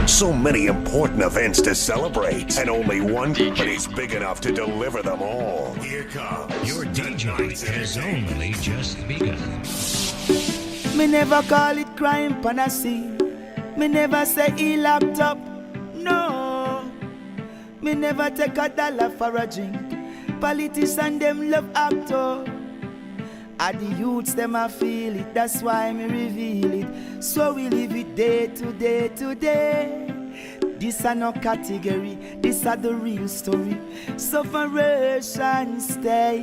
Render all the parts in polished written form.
So many important events to celebrate, and only one company's big enough to deliver them all. Here comes your DJ has only just begun. Me never call it crime, panacea. Me never say he locked up. No. Me never take $1 for a drink. Politicians them love actor. And the youths them a feel it. That's why me reveal it. So we live it day to day to day. This are no category. This are the real story. Sufferation stay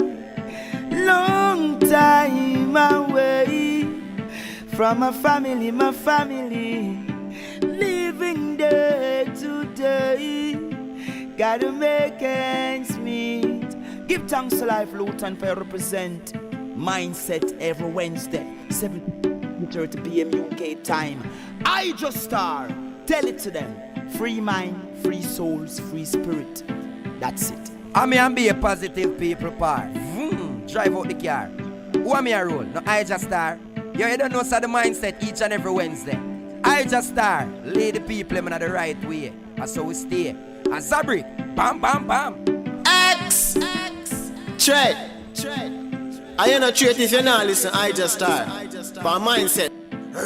long time away from my family, living day to day. Gotta make ends meet. Give thanks to Life Luton for represent Mindset every Wednesday, 7:30 p.m. UK time. IjahStars, tell it to them. Free mind, free souls, free spirit. That's it. I mean, be a positive people part. Drive out the car. Who am I a roll? No IjahStars. You don't know the mindset each and every Wednesday. IjahStars, lead the people in the right way. That's how we stay. And Zabrik, bam, bam, bam. X. Tread. I am not treat if you not listen IjahStars. For mindset.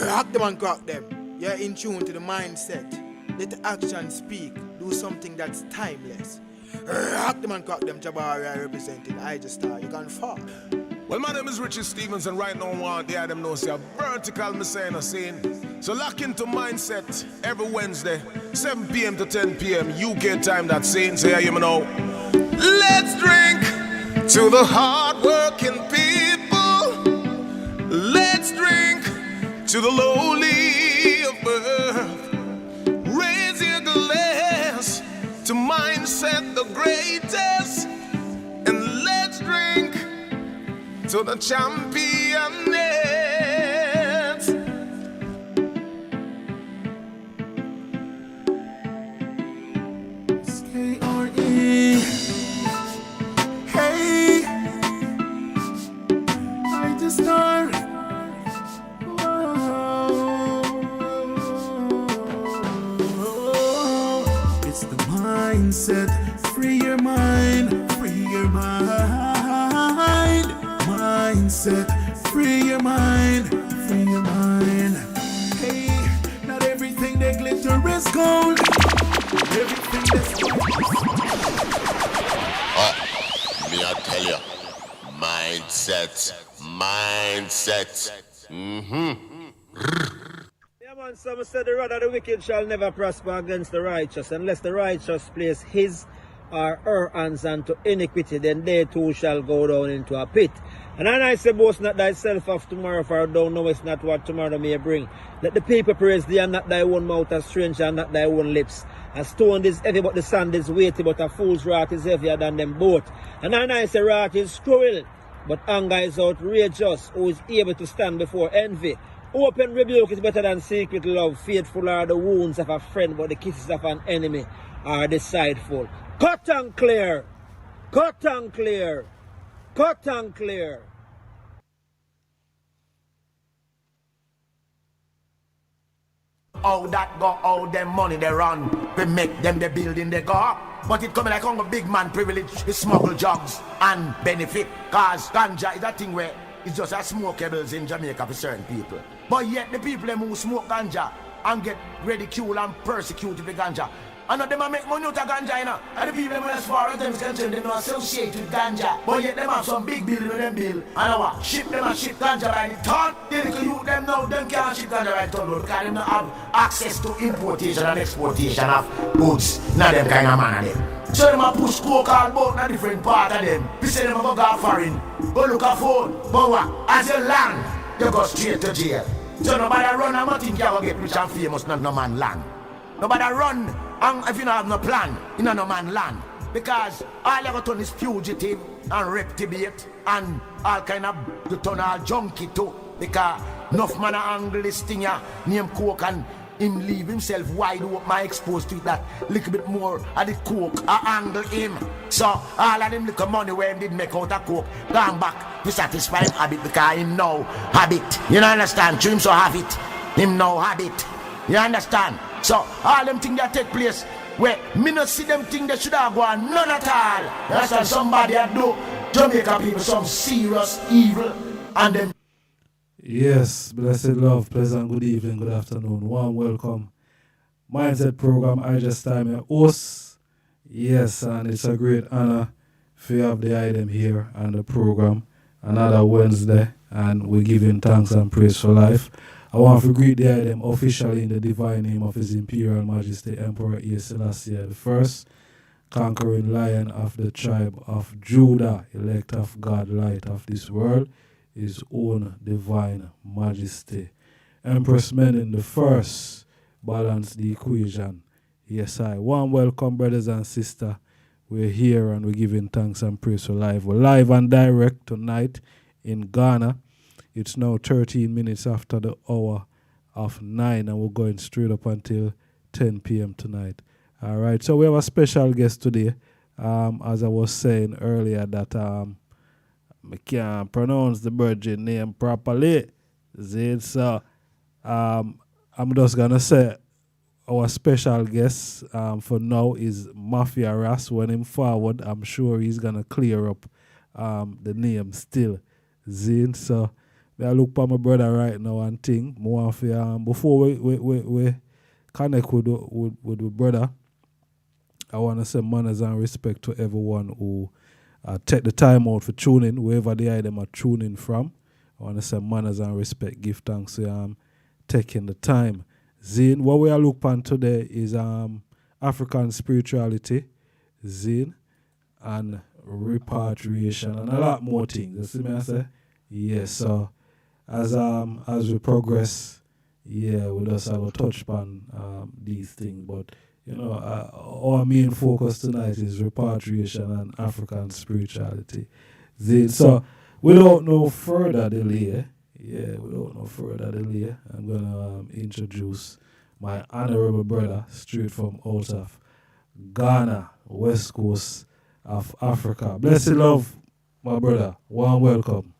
Rock them and crack them. You're in tune to the mindset. Let the action speak. Do something that's timeless. Rock them and crack them. Jabari representing IjahStars. You can fall. Well, my name is Reech Stevens, and right now I want the them know say a vertical messiah scene. So lock into Mindset every Wednesday, 7 p.m. to 10 p.m. UK time. That scene. So you know. Let's drink to the hard-working people. Let's drink to the lowly of birth. Raise your glass to Mindset the greatest, and let's drink to the championess. K-R-E. Hey, IjahStars. It's the mindset. Free your mind. Free your mind. Mindset. Free your mind. Free your mind. Hey, not everything that glitter is gold. Everything that's Me I tell you, mindset. Yeah, man, some said the rod of the wicked shall never prosper against the righteous, unless the righteous place his or her hands unto iniquity, then they too shall go down into a pit. And then I say, boast not thyself of tomorrow, for thou knowest not what tomorrow may bring. Let the people praise thee, and not thy own mouth, a stranger, and not thy own lips. A stone is heavy, but the sand is weighty, but a fool's wrath is heavier than them both. And then I say, wrath is cruel, but anger is outrageous. Who is able to stand before envy? Open rebuke is better than secret love. Faithful are the wounds of a friend, but the kisses of an enemy are deceitful. Cut and clear. Cut and clear. Cut and clear. How that go, how them money they run. We make them the building they go. But it coming like on a big man privilege. It's smuggle drugs and benefit. Cause ganja is a thing where it's just a smokables in Jamaica for certain people. But yet the people them who smoke ganja and get ridiculed and persecuted with ganja. And not them a make money out of ganja, you know. And the people them as far as them is concerned, they don't associate with ganja. But yet them have some big building with them bill. And what? Ship them and ship ganja by the ton. The little youth them now, them can't ship ganja by the ton, because them don't have access to importation and exportation of goods. Not them kind of man of them. So them a push coke all about in a different part of them. We say them a go foreign, go look a phone. But what? As you land, you go straight to jail. So nobody run and nothing can go get rich and famous, not no man land. Nobody run and if you don't have no plan, you know no man land. Because all you got to is fugitive and reprobate and all kind of you turn all junkie too. Because enough man a angle this thing ya, name coke and him leave himself wide open and exposed to that little bit more of the coke I angle him. So all of them little money where him did make out of coke gone back to satisfy him habit, because him know habit. You know understand? To him so have it. Him know habit. You understand? So all them things that take place where me not see them things that should have gone none at all. You understand? Somebody that do Jamaica people some serious evil and them. Yes, blessed love, pleasant good evening, good afternoon, warm welcome. Mindset program, IjahStars, your host. Yes, and it's a great honor for you have the item here on the program. Another Wednesday, and we're giving thanks and praise for life. I want to greet the item officially in the divine name of His Imperial Majesty Emperor Selassie I, conquering lion of the tribe of Judah, elect of God, light of this world, His own divine majesty. Empress Menin the first, balance the equation. Yes, I. Warm welcome, brothers and sisters. We're here and we're giving thanks and praise for life. We're live and direct tonight in Ghana. It's now 13 minutes after the hour of 9 and we're going straight up until 10 p.m. tonight. All right, so we have a special guest today. As I was saying earlier that I can't pronounce the virgin name properly. So I'm just going to say our special guest for now is Mafia Ras. When him forward, I'm sure he's going to clear up the name still. Zane, so I look for my brother right now and think more of before we connect with the brother, I want to say manners and respect to everyone who take the time out for tuning, wherever they are them are tuning from. I want to say manners and respect, give thanks to taking the time. Zane, what we are looking on today is African spirituality, Zane, and repatriation, and a lot more things. You see me I say? Yes, so as we progress, yeah, we just have a touch upon these things. But, you know, our main focus tonight is repatriation and African spirituality. Zane, so without no further delay, I'm going to introduce my honorable brother straight from out of Ghana, West Coast of Africa. Blessed love, my brother. Warm welcome.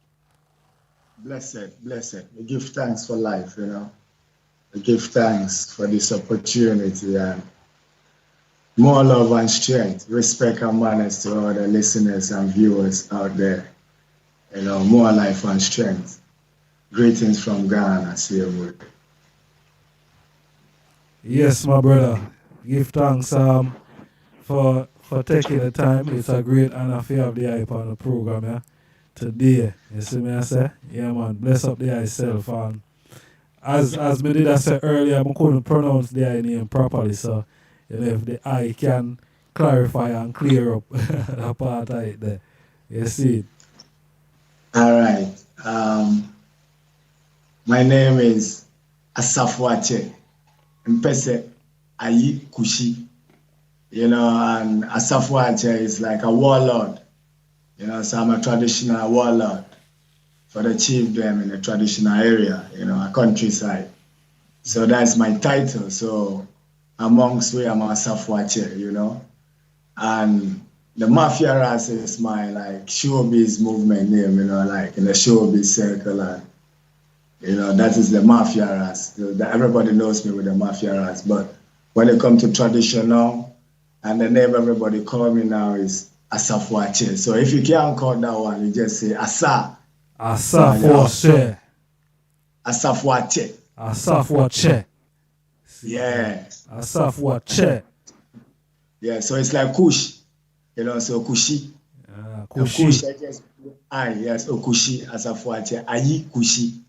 Blessed. We give thanks for life, you know. We give thanks for this opportunity and more love and strength, respect and manners to all the listeners and viewers out there. You know, more life and strength. Greetings from Ghana, see you word. Yes, my brother. Give thanks for taking the time. It's a great honor for you have the hype on the program, yeah. Today, you see me I say? Yeah, man, bless up the myself. As me did I say earlier, I couldn't pronounce the I name properly, so you know, if the I can clarify and clear up that part of it there. You see it? All right. My name is Asafoatse. Mpese Kushi. You know, and Asafoatse is like a warlord. You know, so I'm a traditional warlord for the chiefdom in a traditional area, you know, a countryside. So that's my title. So amongst we, I'm Asafoatse, you know. And the Mafia Ras is my like showbiz movement name, you know, like in the showbiz circle. And, you know, that is the Mafia Ras. Everybody knows me with the Mafia Ras. But when it comes to traditional, and the name everybody call me now is Asafoatse. So if you can't call that one, you just say Asa. Asafoatse. Asafoatse. Asafoatse. Yeah. Asafoatse. Yeah, so it's like Kush. You know, so Kushi. Kushi. Kush, yes, Kushi, Asafoatse, Kushi.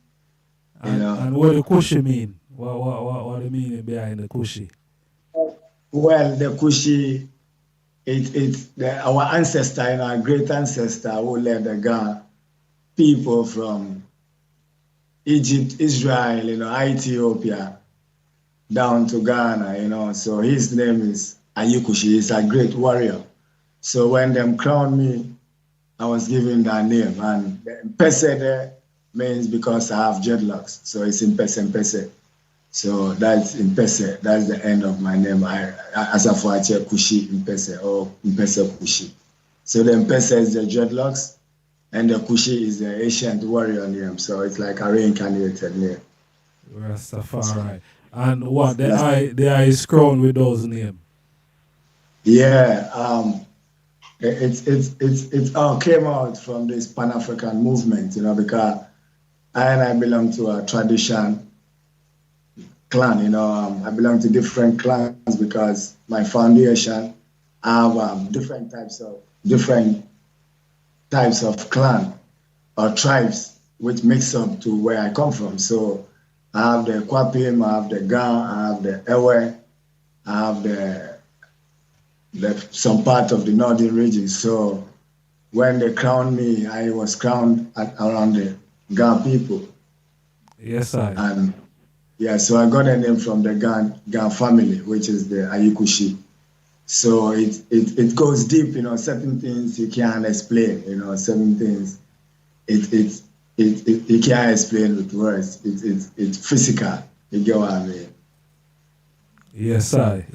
You know. And what the Kushi mean? What the meaning behind the Kushi? Well, the Kushi, our ancestor, you know, our great ancestor who led the Ghana people from Egypt, Israel, you know, Ethiopia, down to Ghana, you know. So his name is Kushi. He's a great warrior. So when them crowned me, I was given that name. And Mpese there means because I have dreadlocks. So it's Mpese. So that's Mpese. That's the end of my name. Asafoatse Kushi Mpese or Mpese Kushi. So the Mpese is the dreadlocks and the Kushi is the ancient warrior name. So it's like a reincarnated name. Rastafari. And what the eye is crowned with those names. Yeah, it all came out from this Pan-African movement, because I belong to a tradition clan, I belong to different clans because my foundation I have different types of clan or tribes which mix up to where I come from. So I have the Kwapim, I have the Ga, I have the Ewe, I have some part of the northern region. So when they crowned me, I was crowned around the Ga people. Yes, I. And yeah, so I got a name from the Ga family, which is the Kushi. So it goes deep, certain things you can't explain, certain things you can't explain with words. It's physical. You get what I mean? Yes, I.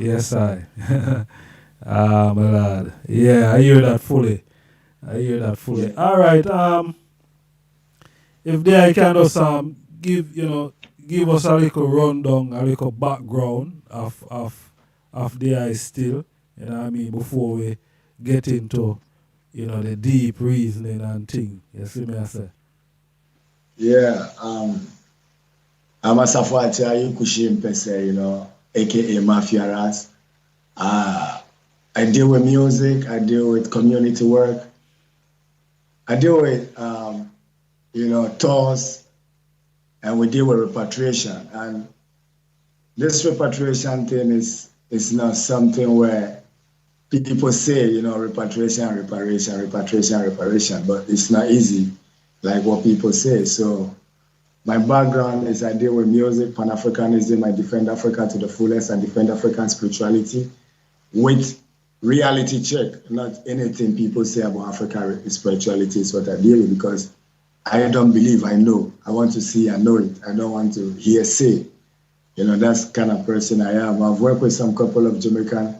My lad. Yeah, I hear that fully. All right. If they can just give us a little rundown, a little background of the eye still, before we get into, the deep reasoning and thing. You see me I say? Yeah, I'm Asafoatse, Kushi Mpese, aka Mafia Ras. I deal with music, I deal with community work, I deal with Thurs, and we deal with repatriation. And this repatriation thing is not something where people say, repatriation, but it's not easy like what people say. So my background is I deal with music, Pan-Africanism, I defend Africa to the fullest, I defend African spirituality with reality check, not anything people say about African spirituality is what I deal with, because I don't believe, I know. I want to see, I know it. I don't want to hear say. That's the kind of person I am. I've worked with some couple of Jamaican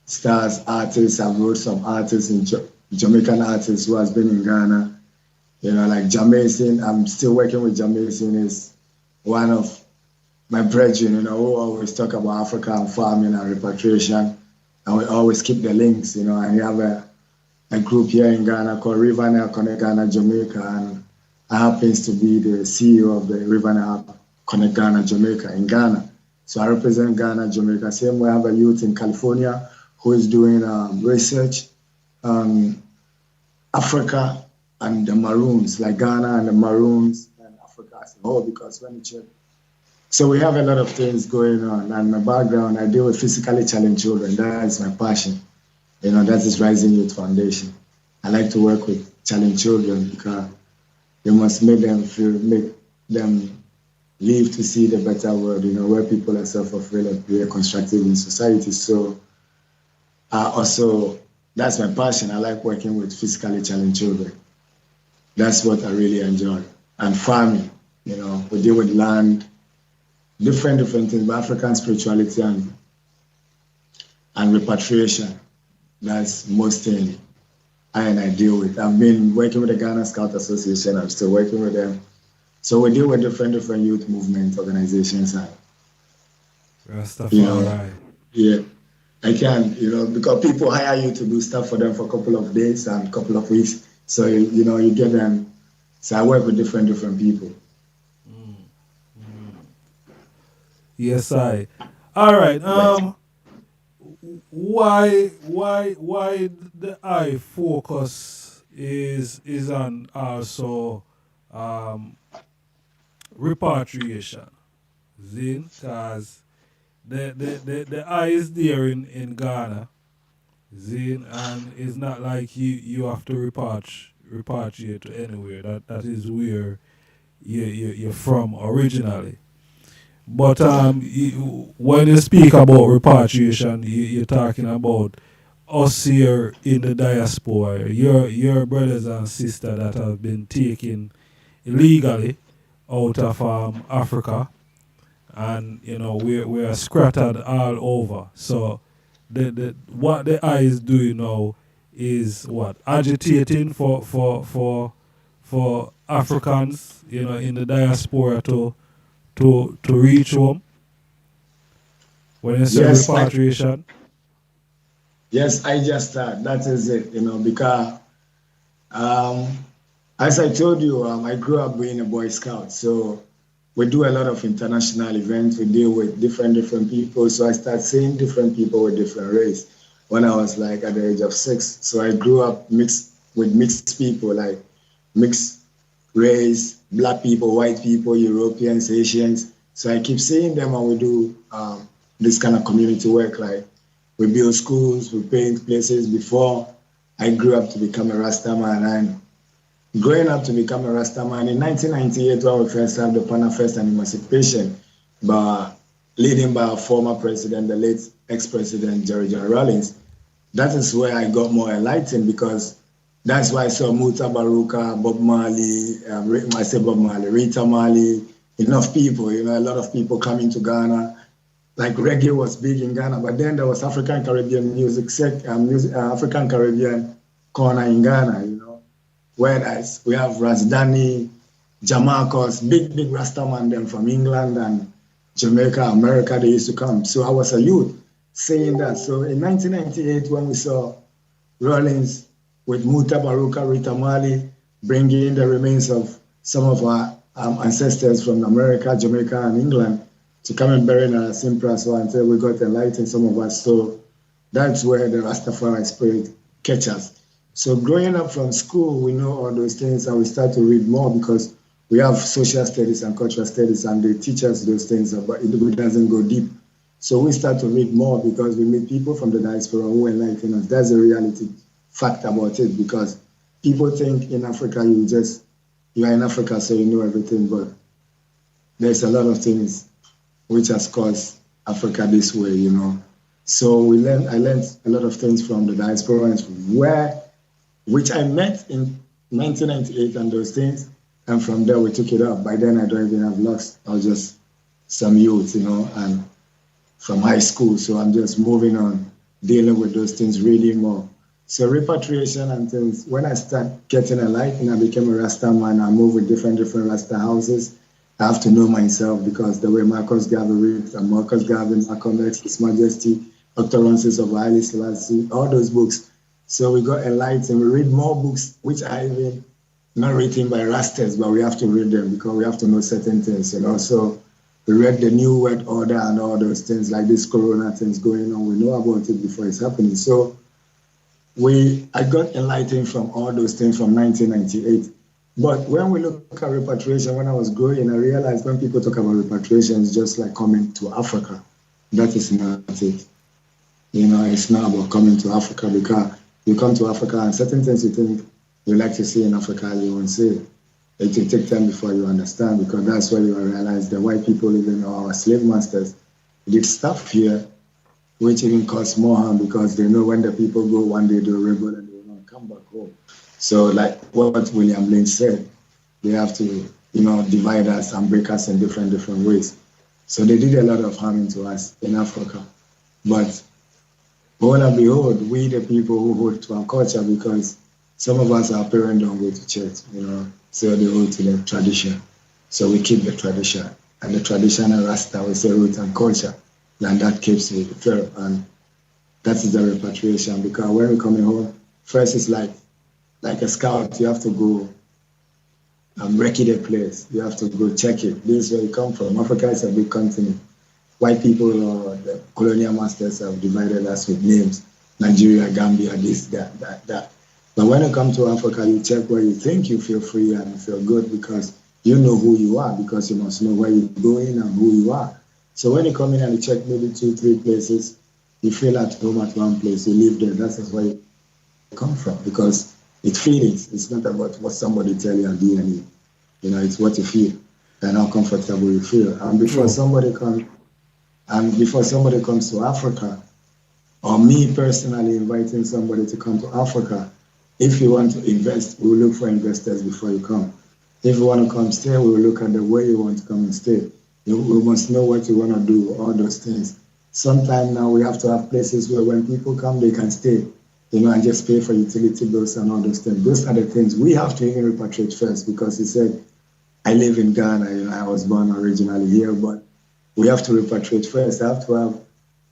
stars, artists. I've wrote some artists, Jamaican artists who has been in Ghana. Like Jamaicin, I'm still working with Jamaicin, is one of my brethren, who always talk about Africa and farming and repatriation. And we always keep the links, and we have a group here in Ghana called River Nile Connect Ghana Jamaica, and I happens to be the CEO of the River Nile Connect Ghana Jamaica in Ghana. So I represent Ghana, Jamaica. Same way I have a youth in California who is doing research on Africa and the Maroons, like Ghana and the Maroons and Africa as a whole, because when you check. So we have a lot of things going on. And my background, I deal with physically challenged children. That is my passion. That is Rising Youth Foundation. I like to work with challenged children because you must make them live to see the better world, where people are self-fulfilled and very constructive in society. So also, that's my passion. I like working with physically challenged children. That's what I really enjoy. And farming, we deal with land, different things, but African spirituality and repatriation. That's most thing I deal with. I've been working with the Ghana Scout Association. I'm still working with them. So we deal with different youth movement organizations. And, RASTAFARI. Yeah. I can, because people hire you to do stuff for them for a couple of days and a couple of weeks. So, you get them. So I work with different people. Yes, I. All right. Why the eye focus is on also repatriation, because the eye is there in Ghana, and it's not like you have to repatriate to anywhere. That is where you're from originally. But when you speak about repatriation, you're talking about us here in the diaspora, your brothers and sisters that have been taken illegally out of Africa, and we are scattered all over. So what the eye is doing now is what, agitating for Africans in the diaspora to reach home When you say Yes, repatriation? Yes, IjahStars. That is it, because as I told you, I grew up being a Boy Scout. So we do a lot of international events. We deal with different people. So I started seeing different people with different race when I was like at the age of 6. So I grew up mixed with mixed people, like mixed race, black people, white people, Europeans, Asians. So I keep seeing them, and we do this kind of community work. Like we build schools, we paint places. Before I grew up to become a Rastaman, and growing up to become a Rastaman in 1998, when we first had the Pana Fest and Emancipation, leading by our former president, the late ex-president Jerry John Rawlings. That is where I got more enlightened, because that's why I saw Muta Baruka, Bob Marley, I say Bob Marley, Rita Marley, enough people, a lot of people coming to Ghana. Like reggae was big in Ghana, but then there was African Caribbean music, African Caribbean corner in Ghana, Whereas we have Rasdani, Jamarcus, big Rastaman them from England and Jamaica, America, they used to come. So I was a youth saying that. So in 1998, when we saw Rawlings with Muta Baruka, Rita Marley, bringing in the remains of some of our ancestors from America, Jamaica, and England to come and bury in our Simpra, so until we got enlightened, some of us. So that's where the Rastafari spirit catches. So growing up from school, we know all those things, and we start to read more because we have social studies and cultural studies, and they teach us those things, but it doesn't go deep. So we start to read more because we meet people from the diaspora who enlighten us. That's the reality fact about it, because people think in Africa you are in Africa, so you know everything, but there's a lot of things which has caused Africa this way, So I learned a lot of things from the diaspora, which I met in 1998 and those things, and from there we took it up. By then I don't even have lost. I was just some youth, and from high school. So I'm just moving on, dealing with those things, reading more. So repatriation and things, when I start getting enlightened, I became a Rasta man. I moved with different Rasta houses. I have to know myself, because the way Marcus Garvey reads, and Marcus Garvey, Malcolm X, His Majesty, Utterances of Haile Selassie, all those books. So we got enlightened. We read more books, which are even not written by Rastas, but we have to read them because we have to know certain things. So we read the New World Order and all those things, like this Corona things going on. We know about it before it's happening. So I got enlightened from all those things from 1998. But when we look at repatriation, when I was growing, I realized when people talk about repatriation, it's just like coming to Africa. That is not it. It's not about coming to Africa, because you come to Africa and certain things you think you like to see in Africa, you won't see it. It will take time before you understand, because that's where you will realize the white people, even our slave masters, did stuff here, which even cause more harm, because they know when the people go one day, they'll rebel and they will not come back home. So like what William Lynch said, they have to, divide us and break us in different ways. So they did a lot of harm to us in Africa. But lo and behold, we the people who hold to our culture, because some of us, our parents don't go to church, so they hold to the tradition. So we keep the tradition. And the traditional Rasta, we say root and culture, and that keeps me fair. And that is the repatriation, because when we're coming home, first it's like a scout, you have to go recce the place. You have to go check it. This is where you come from. Africa is a big continent. White people or the colonial masters have divided us with names. Nigeria, Gambia, this, that. But when you come to Africa, you check where you think you feel free and you feel good, because you know who you are, because you must know where you're going and who you are. So when you come in and you check maybe 2-3 places, you feel at home at one place, you live there. That's where you come from, because it's feelings. It's not about what somebody tell you and do anything. It's what you feel and how comfortable you feel. And before somebody comes to Africa, or me personally inviting somebody to come to Africa, if you want to invest, we will look for investors before you come. If you want to come stay, we will look at the way you want to come and stay. We must know what you want to do, all those things. Sometimes now we have to have places where when people come, they can stay, and just pay for utility bills and all those things. Those are the things we have to even repatriate first, because he said, I live in Ghana, I was born originally here, but we have to repatriate first. I have to have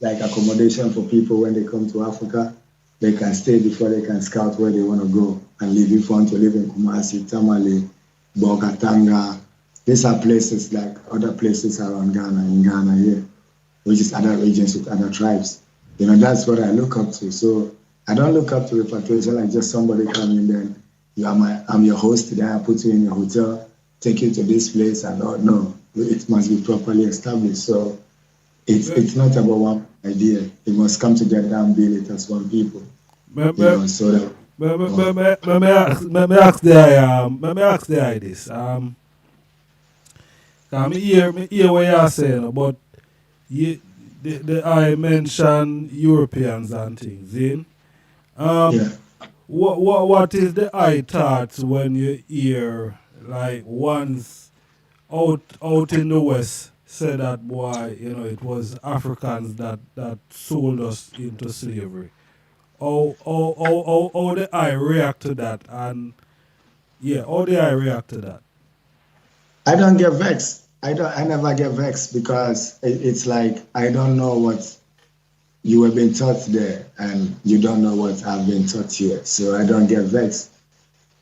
like accommodation for people when they come to Africa. They can stay before they can scout where they want to go and live. If you want to live in Kumasi, Tamale, Bokatanga, these are places like other places around Ghana, in Ghana here, which is other regions with other tribes. You know, that's what I look up to. So I don't look up to Repatriation like just somebody coming in, I'm your host, then I put you in your hotel, take you to this place, and no, it must be properly established. So it's not about one idea. It must come together and build it as one people. Let me ask the guy this. Me hear what you're saying, but I mentioned Europeans and things. What is the I thoughts when you hear like once out in the West said that boy, you know, it was Africans that sold us into slavery. How the I react to that, and how the I react to that? I don't get vexed. I never get vexed because it's like I don't know what you have been taught there, and you don't know what I've been taught here. So I don't get vexed.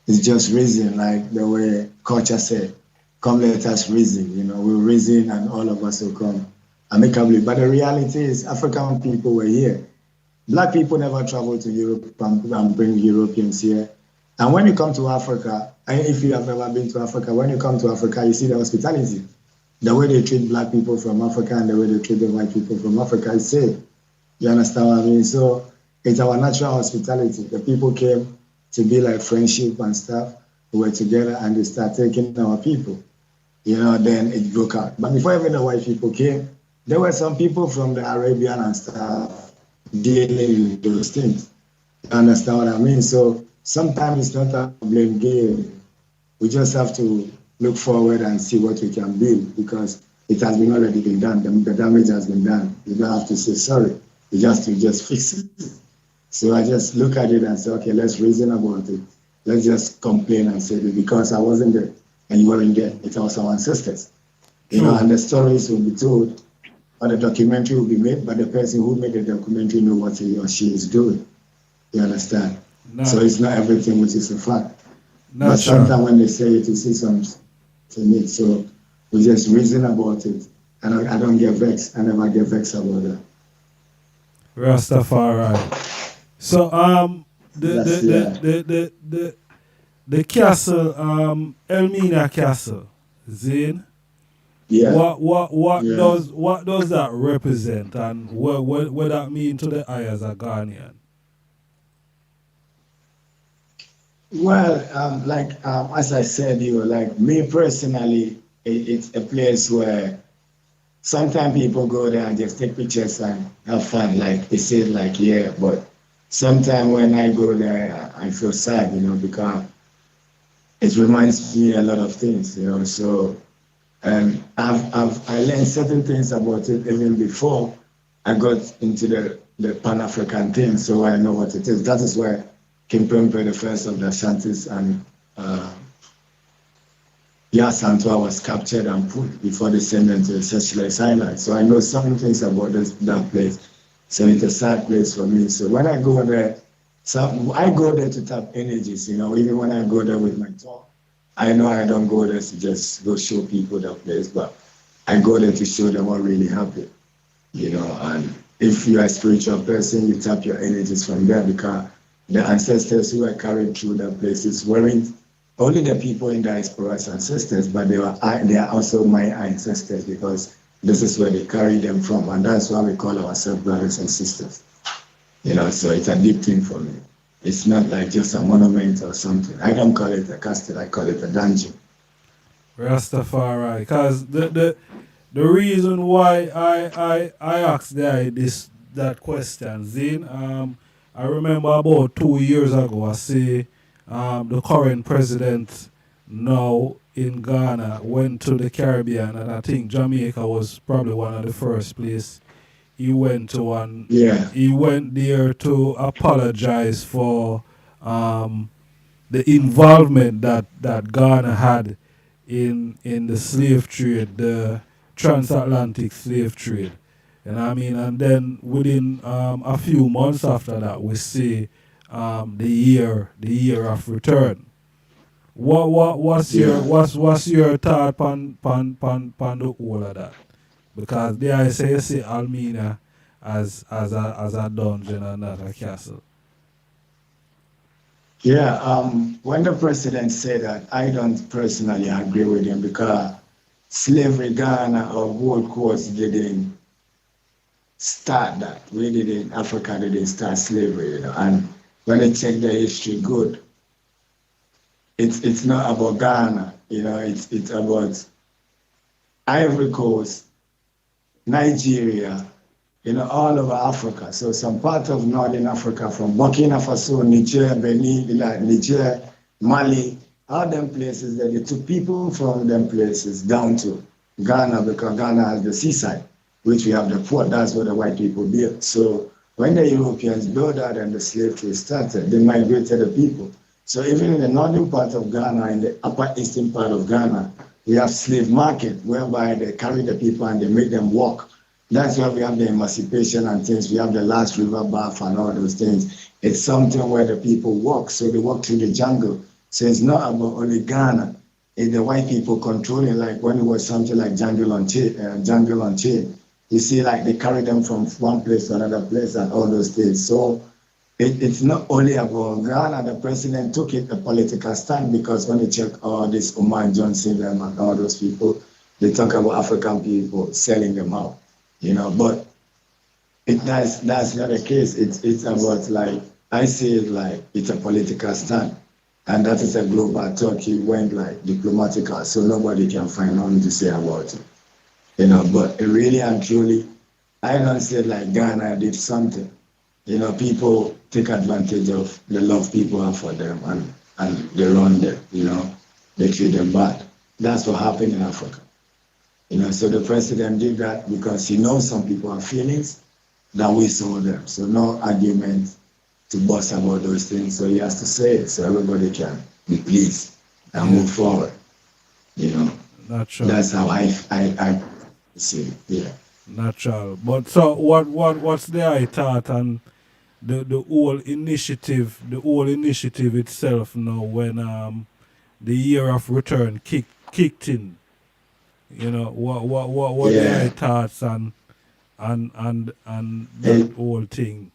It's just reason, like the way culture said, come let us reason. You know, we'll reason and all of us will come amicably. But the reality is African people were here. Black people never travel to Europe and bring Europeans here. And when you come to Africa, if you have ever been to Africa, when you come to Africa, you see the hospitality. The way they treat black people from Africa and the way they treat the white people from Africa is same. You understand what I mean? So it's our natural hospitality. The people came to be like friendship and stuff. We were together and they started taking our people. You know, then it broke out. But before even the white people came, there were some people from the Arabian and stuff dealing with those things. You understand what I mean? So sometimes it's not a blame game. We just have to look forward and see what we can build because it has been already been done. The damage has been done. You don't have to say sorry. You just fix it. So I just look at it and say, okay, let's reason about it. Let's just complain and say that because I wasn't there and you weren't there, it was our ancestors. You know, and the stories will be told, or the documentary will be made, but the person who made the documentary know what he or she is doing. You understand? So it's not everything which is a fact. But sometimes when they say it, you see something in it. So we just reason about it. And I don't get vexed. I never get vexed about that. Rastafari. So the castle, Elmina Castle, Zane. Yeah. What does that represent, and what that mean to the eye as a Ghanaian? Well, as I said, like me personally, it's a place where sometimes people go there and just take pictures and have fun, like they say, like but sometimes when I go there, I feel sad, because it reminds me a lot of things, So, I learned certain things about it even before I got into the Pan-African thing, so I know what it is. That is where King Mpese, the first of the Ashantis, and Santua was captured and put before they sent them to the Seychelles Island. So I know some things about that place. So it's a sad place for me. So when I go there, I go there to tap energies, even when I go there with my talk. I know I don't go there to just go show people that place, but I go there to show them what really happened, and if you're a spiritual person, you tap your energies from there because the ancestors who are carried through that places weren't only the people in diaspora's ancestors, but they are also my ancestors because this is where they carry them from, and that's why we call ourselves brothers and sisters. So it's a deep thing for me. It's not like just a monument or something. I don't call it a castle, I call it a dungeon. Rastafari, because the reason why I asked that question, Zane, I remember about 2 years ago, I say the current president now in Ghana went to the Caribbean, and I think Jamaica was probably one of the first place he went to, and he went there to apologize for the involvement that Ghana had in the slave trade, the transatlantic slave trade. You know what I mean? And then within a few months after that, we see the year of return. What's your thought on the whole of that? Because there I say you see Almina as a dungeon and not a castle. Yeah, when the president said that, I don't personally agree with him because slavery Ghana or Gold Coast didn't start that. We didn't, Africa didn't start slavery, you know. And when they check the history good, it's not about Ghana, you know, it's about Ivory Coast, Nigeria, you know, all over Africa. So some part of Northern Africa, from Burkina Faso, Niger, Benin, like Niger, Mali, all them places that they took people from them places down to Ghana because Ghana has the seaside, which we have the port. That's where the white people built. So when the Europeans built that and the slave trade started, they migrated the people. So even in the northern part of Ghana, in the upper eastern part of Ghana, we have slave market whereby they carry the people and they make them walk. That's why we have the emancipation and things. We have the last river bath and all those things. It's something where the people walk. So they walk through the jungle. So it's not about only Ghana. It's the white people controlling, like when it was something like jungle on chain. You see, like they carry them from one place to another place and all those things. So it's not only about Ghana. The president took it a political stand because when you check all this Omar Johnson and all those people, they talk about African people selling them out. You know, but that's not the case. It's about, like, I see it like it's a political stand. And that is a global talk. He went like diplomatical, so nobody can find nothing to say about it. You know, but really and truly, I don't say like Ghana did something. You know, people take advantage of the love people have for them and they run them, you know, they treat them bad. That's what happened in Africa. You know, so the president did that because he knows some people have feelings that we saw them. So no argument to boast about those things. So he has to say it so everybody can be pleased and move forward. You know, Natural. That's how I see it. Yeah. Natural. But so what's the thought on the whole initiative itself now when the year of return kicked in? You know, what are your thoughts on that whole thing?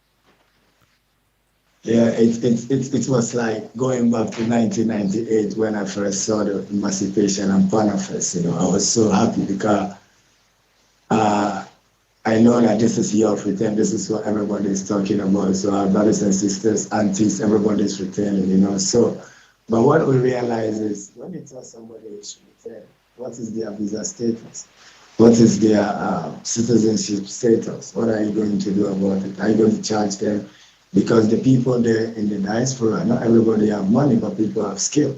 Yeah, it was like going back to 1998 when I first saw the Emancipation and Panafest. You know, I was so happy because I know that this is your return. This is what everybody is talking about. So our brothers and sisters, aunties, everybody's returning. You know, so but what we realize is when you tell somebody it's return, what is their visa status? What is their citizenship status? What are you going to do about it? Are you going to charge them? Because the people there in the diaspora, not everybody have money, but people have skill.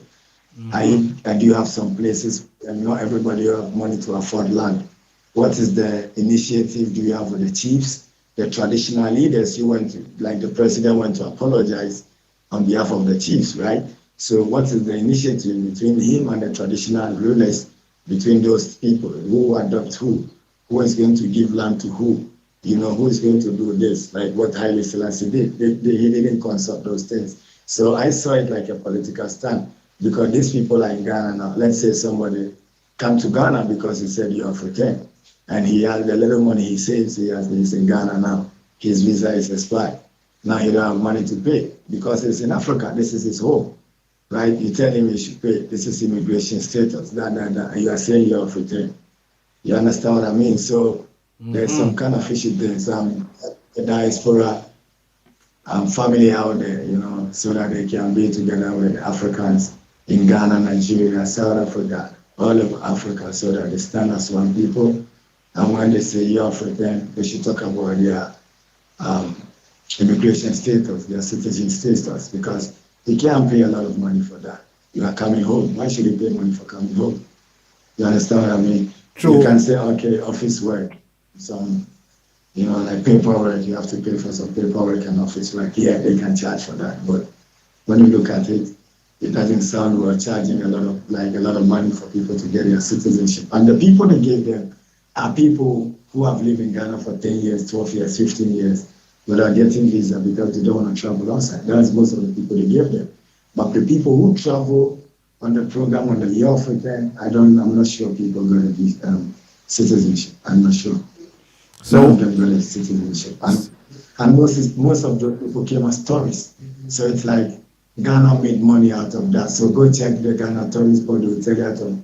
And you have some places, and not everybody have money to afford land. What is the initiative do you have with the chiefs, the traditional leaders? You went to, like the president went to apologize on behalf of the chiefs, right? So what is the initiative between him and the traditional rulers, between those people? Who adopt who? Who is going to give land to who? You know, who is going to do this? Like what Haile Selassie did. He didn't consult those things. So I saw it like a political stand because these people are in Ghana now. Let's say somebody come to Ghana because he said you're African and he has the little money he saves, he's in Ghana now. His visa is expired. Now he don't have money to pay because he's in Africa. This is his home, right? You tell him he should pay. This is immigration status, and you are saying you're African. You understand what I mean? So there's some kind of fishy things. The diaspora family out there, you know, so that they can be together with Africans in Ghana, Nigeria, South Africa, all over Africa, so that they stand as one people. And when they say you're African, they should talk about their immigration status, their citizen status, because you can't pay a lot of money for that. You are coming home. Why should you pay money for coming home? You understand what I mean? True. You can say, okay, office work, some, you know, like paperwork, you have to pay for some paperwork and office work. Yeah, they can charge for that. But when you look at it, it doesn't sound worth charging a lot of money for people to get their citizenship. And the people they gave them are people who have lived in Ghana for 10 years, 12 years, 15 years without getting visa because they don't want to travel outside. That's most of the people they give them. But the people who travel on the program on the year of return, I'm not sure people got a citizenship. I'm not sure. So none of them got a citizenship. And most of the people came as tourists. So it's like Ghana made money out of that. So go check the Ghana tourist board, they will tell you out of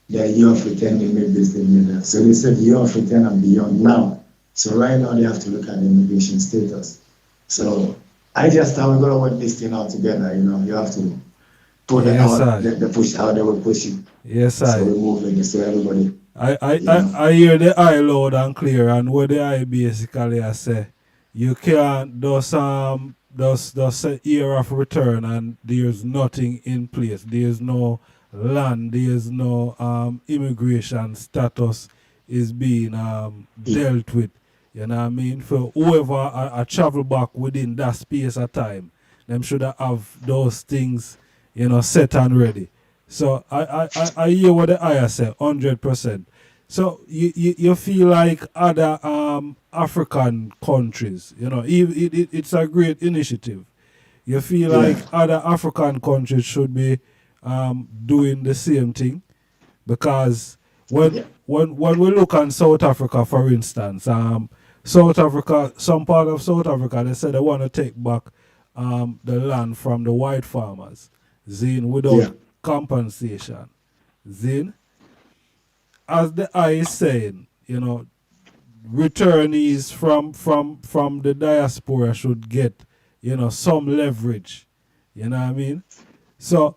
their year of return, they made this, they made that. So they said year of return and beyond now. So right now they have to look at the immigration status. So I just thought we're gonna work this thing out together, you have to put it out, the push how they will push it. Yes, so we move like this, so everybody. I hear the I loud and clear, and what the I basically I say, you can't does say year of return and there's nothing in place. There's no land, there's no immigration status is being dealt with. You know what I mean? For whoever I travel back within that space of time, them should have those things, set and ready. So I hear what the I say, 100%. So you feel like other African countries, it's a great initiative. You feel like other African countries should be doing the same thing, because when we look at South Africa, for instance, South Africa, some part of South Africa, they said they want to take back the land from the white farmers, without compensation. As the I is saying, returnees from the diaspora should get, some leverage. You know what I mean? So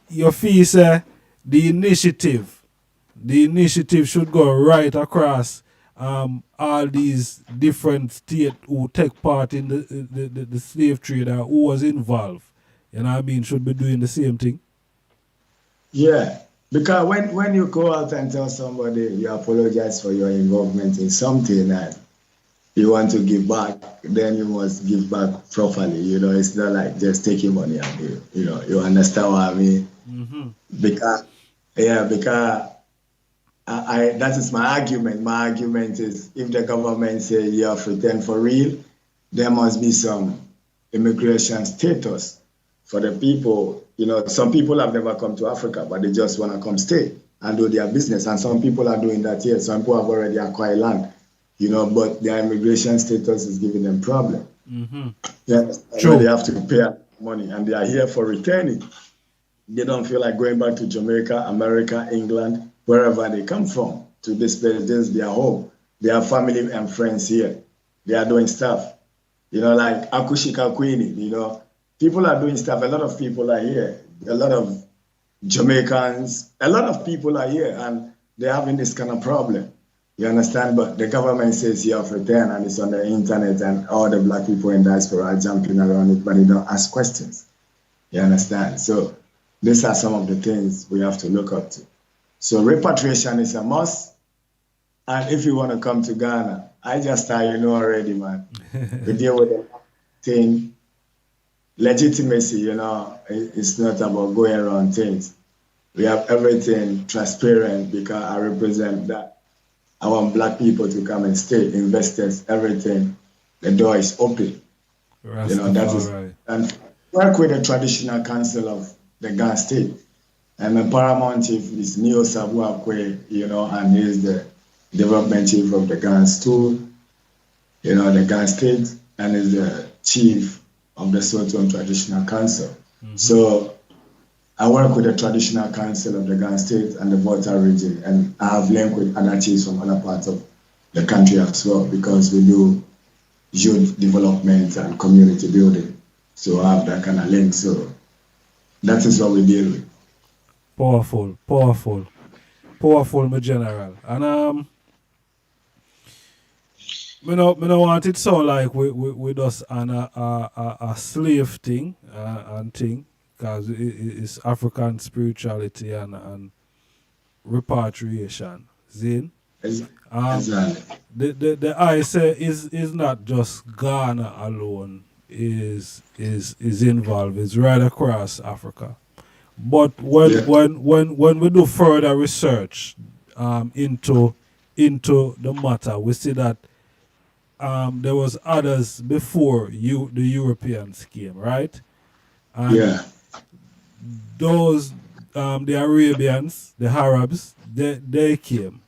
your fee say the initiative should go right across all these different states who take part in the slave trade or who was involved. You know what I mean? Should be doing the same thing. Yeah. Because when you go out and tell somebody you apologize for your involvement in something and you want to give back, then you must give back properly. It's not like just taking money and you understand what I mean? Mm-hmm. Because that is my argument. My argument is if the government say you have returned for real, there must be some immigration status for the people. Some people have never come to Africa, but they just want to come stay and do their business. And some people are doing that here. Some people have already acquired land, but their immigration status is giving them problem. Mm-hmm. So they have to pay money and they are here for returning. They don't feel like going back to Jamaica, America, England, wherever they come from, to this place. This is their home. They have family and friends here. They are doing stuff. Like Akushika Queenie, people are doing stuff. A lot of people are here. A lot of Jamaicans, a lot of people are here and they're having this kind of problem. You understand? But the government says you have return and it's on the internet and all the black people in diaspora are jumping around it, but they don't ask questions. You understand? So these are some of the things we have to look up to. So repatriation is a must. And if you want to come to Ghana, IjahStars, already, man. We deal with the thing. Legitimacy, it's not about going around things. We have everything transparent because I represent that. I want black people to come and stay, investors, everything. The door is open. That is right. And work with the traditional council of the Ghana state. And the paramount chief is Neo Sabuakwe, and he's the development chief of the Ghana stool, the Ghana state, and is the chief of the Soton Traditional Council. Mm-hmm. So I work with the Traditional Council of the Ghana State and the Volta region, and I have linked with other chiefs from other parts of the country as well, because we do youth development and community building. So I have that kind of link. So that is what we deal with. Powerful, my general. And me no want it sound like we just on a slave thing and thing, because it's African spirituality and repatriation. Exactly. The I say is not just Ghana alone is involved. It's right across Africa. But when we do further research into into the matter, we see that there was others before the Europeans came, right? And Yeah. those the Arabians, the Arabs, they came,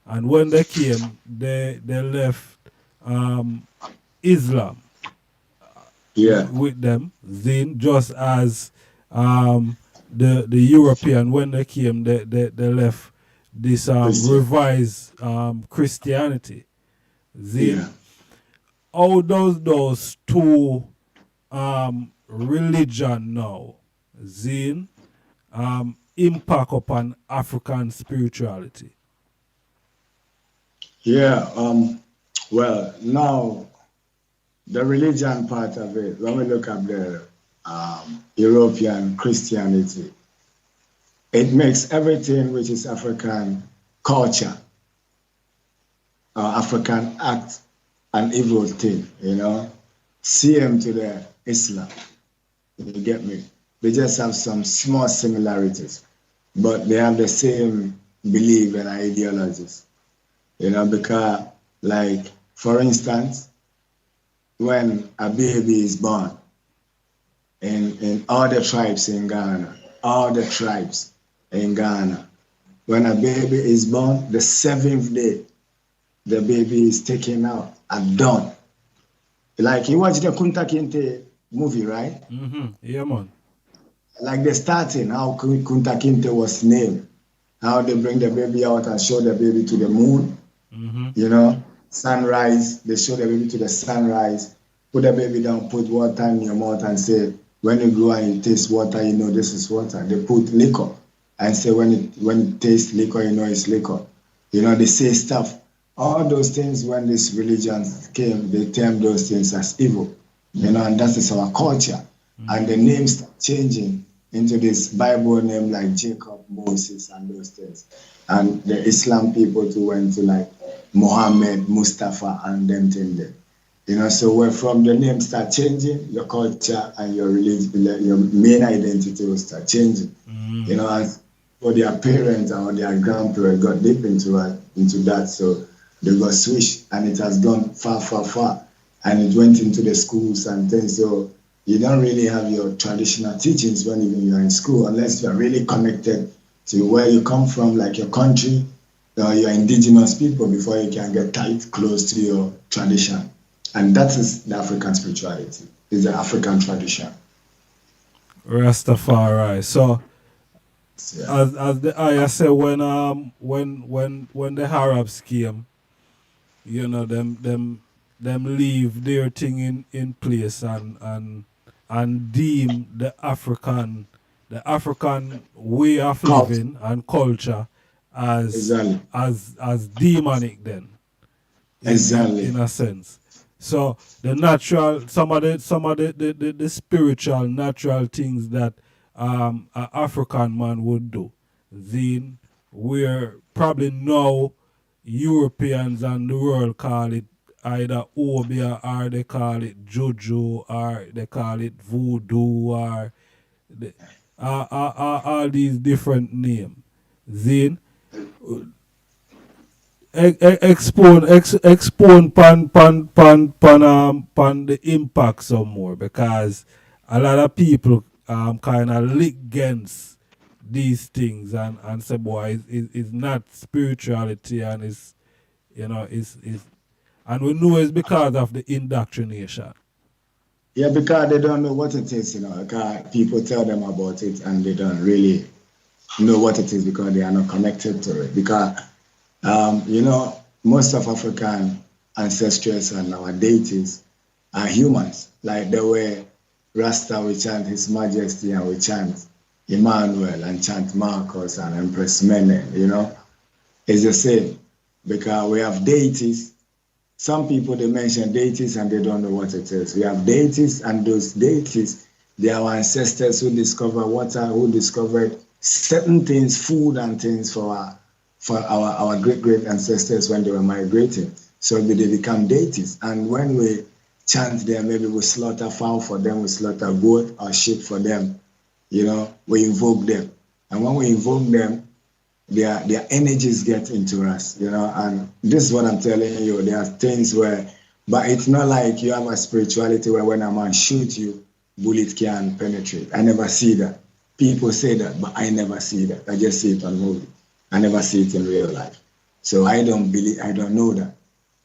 and when they came, they left Islam with them. Then just as the European, when they came, they left this revised Christianity. Then how does those two religion now then impact upon African spirituality? Yeah, well, now the religion part of it, when we look at the European Christianity, it makes everything which is African culture, African act, an evil thing, you know, same to the Islam. You get me? They just have some small similarities, but they have the same belief and ideologies. You know, because, like, for instance, when a baby is born in all the tribes in Ghana, when a baby is born, the 7th day, the baby is taken out at dawn. Like, you watch the Kunta Kinte movie, right? Yeah, man. Like the starting, how Kunta Kinte was named, how they bring the baby out and show the baby to the moon. You know, sunrise, they show the baby to the sunrise, put the baby down, put water in your mouth and say, when you go and you taste water, you know this is water. They put liquor and say when it tastes liquor, you know it's liquor. You know, they say stuff. All those things, when this religion came, they termed those things as evil. You know, and that is our culture. And the names start changing into this Bible name like Jacob, Moses, and those things. And the Islam people too went to like Muhammad, Mustafa, and them things there. You know, so where from the name start changing, your culture and your religion, your main identity will start changing. You know, and for their parents or their grandparents got deep into that, so they got switched, and it has gone far, far, far, and it went into the schools and things. So you don't really have your traditional teachings when even you're in school, unless you're really connected to where you come from, like your country or your indigenous people, before you can get tight, close to your tradition. And that is the African spirituality, is the African tradition. Rastafari. So, as the ayah said, when the Arabs came, you know, them leave their thing in place and deem the African way of living and culture as demonic then. In a sense. So the natural, some of the spiritual, natural things that an African man would do, then we're probably now Europeans and the world call it either Obia, or they call it Juju, or they call it Voodoo, or all these different names. Then expound pan the impact some more, because a lot of people kind of lick against these things and say, boy, it's not spirituality, and it's, you know, it's and we know it's because of the indoctrination. Yeah, because they don't know what it is, you know, because people tell them about it and they don't really know what it is because they are not connected to it. Because you know, most of African ancestors and our deities are humans. Like the way Rasta, we chant His Majesty, and we chant Emmanuel and chant Marcos and Empress Mene, you know. It's the same, because we have deities. Some people, they mention deities and they don't know what it is. We have deities, and those deities, they are our ancestors who discovered water, who discovered certain things, food and things for our great ancestors when they were migrating. So they become deities. And when we chant them, maybe we slaughter fowl for them, we slaughter goat or sheep for them, you know, we invoke them. And when we invoke them, their energies get into us, you know, and this is what I'm telling you. There are things where, but it's not like you have a spirituality where when a man shoots you, bullet can penetrate. I never see that. People say that, but I never see that. I just see it on movie. I never see it in real life. So I don't know that.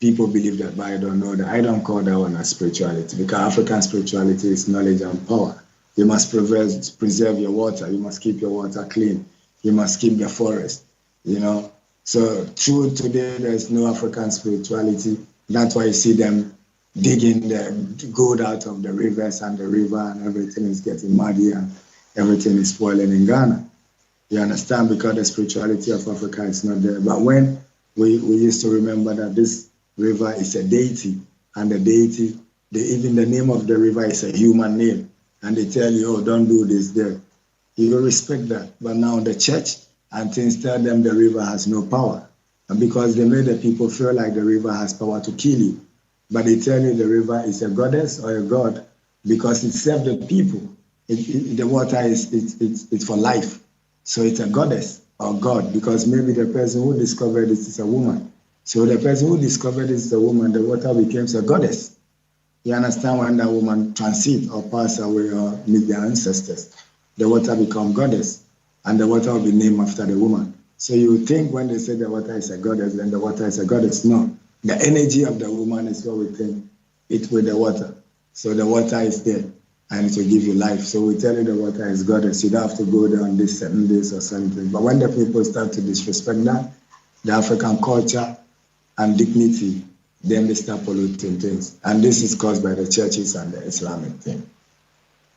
People believe that, but I don't know that. I don't call that one a spirituality, because African spirituality is knowledge and power. You must preserve your water. You must keep your water clean. You must keep the forest, you know. So true today, there's no African spirituality. That's why you see them digging the gold out of the rivers and the river, and everything is getting muddy and everything is spoiling in Ghana. You understand? Because the spirituality of Africa is not there. But when we used to remember that this river is a deity, and the deity, even the name of the river is a human name, and they tell you, oh, don't do this there. You will respect that. But now the church and things tell them the river has no power. And because they made the people feel like the river has power to kill you. But they tell you the river is a goddess or a god because it serves the people. The water it's for life. So it's a goddess or god, because maybe the person who discovered this is a woman. So the person who discovered this is a woman, the water becomes a goddess. You understand? When that woman transit or pass away or meet their ancestors, the water become goddess, and the water will be named after the woman. So you think when they say the water is a goddess, then the water is a goddess. No. The energy of the woman is what we think it with the water. So the water is there, and it will give you life. So we tell you the water is goddess. You don't have to go there on this 7 days or something. But when the people start to disrespect that, the African culture and dignity, then they start polluting things. And this is caused by the churches and the Islamic thing.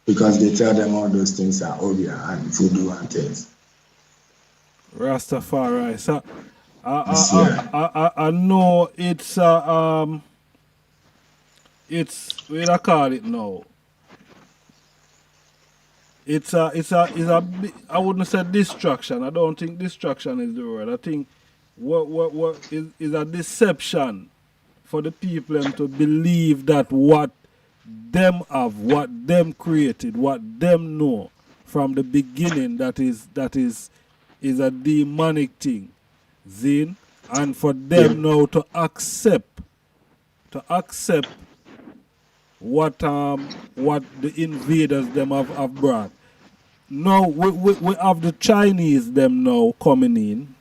Because they tell them all those things are obia and voodoo and things. Rastafari. So I know it's what do I call it now? It's a I wouldn't say distraction. I don't think distraction is the word. I think what is a deception for the people to believe that what them have, what them created, what them know from the beginning, that is a demonic thing, Zin, and for them now to accept what the invaders them have brought. Now we have the Chinese them now coming in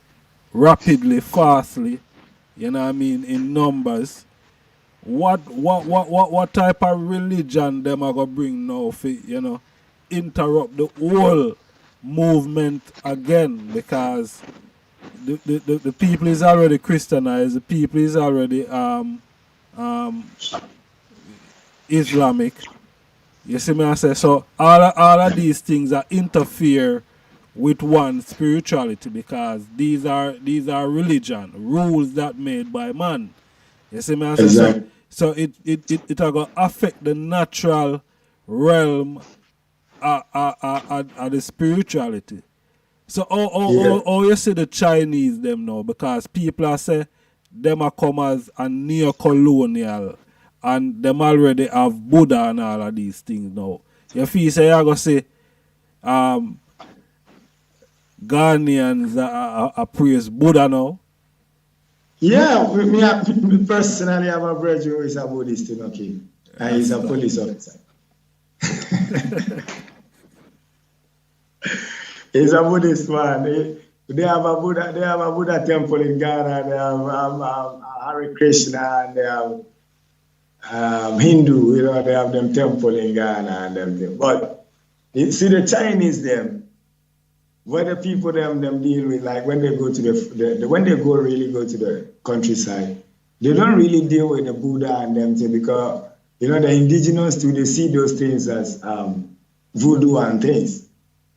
rapidly, fastly, you know what I mean, in numbers. What type of religion them are gonna bring now for, you know, interrupt the whole movement again, because the people is already Christianized, the people is already Islamic. You see me I say, so all of these things are interfere with one spirituality, because these are religion, rules that made by man. You see me I say, exactly. So it are gonna affect the natural realm of the spirituality. So you see the Chinese them now, because people are say them are come as a neo-colonial, and them already have Buddha and all of these things now. You feel say you're gonna say Ghanaians are praise Buddha now? Yeah, me personally have a brother who is a Buddhist, you know, and he's a police officer. He's a Buddhist man. They have a Buddha temple in Ghana. They have Hare Krishna, and they have Hindu. You know, they have them temple in Ghana and them things. But you see the Chinese them, where the people them deal with, like when they go to when they really go to the countryside, they don't really deal with the Buddha and them things, because you know the indigenous too, they see those things as voodoo and things.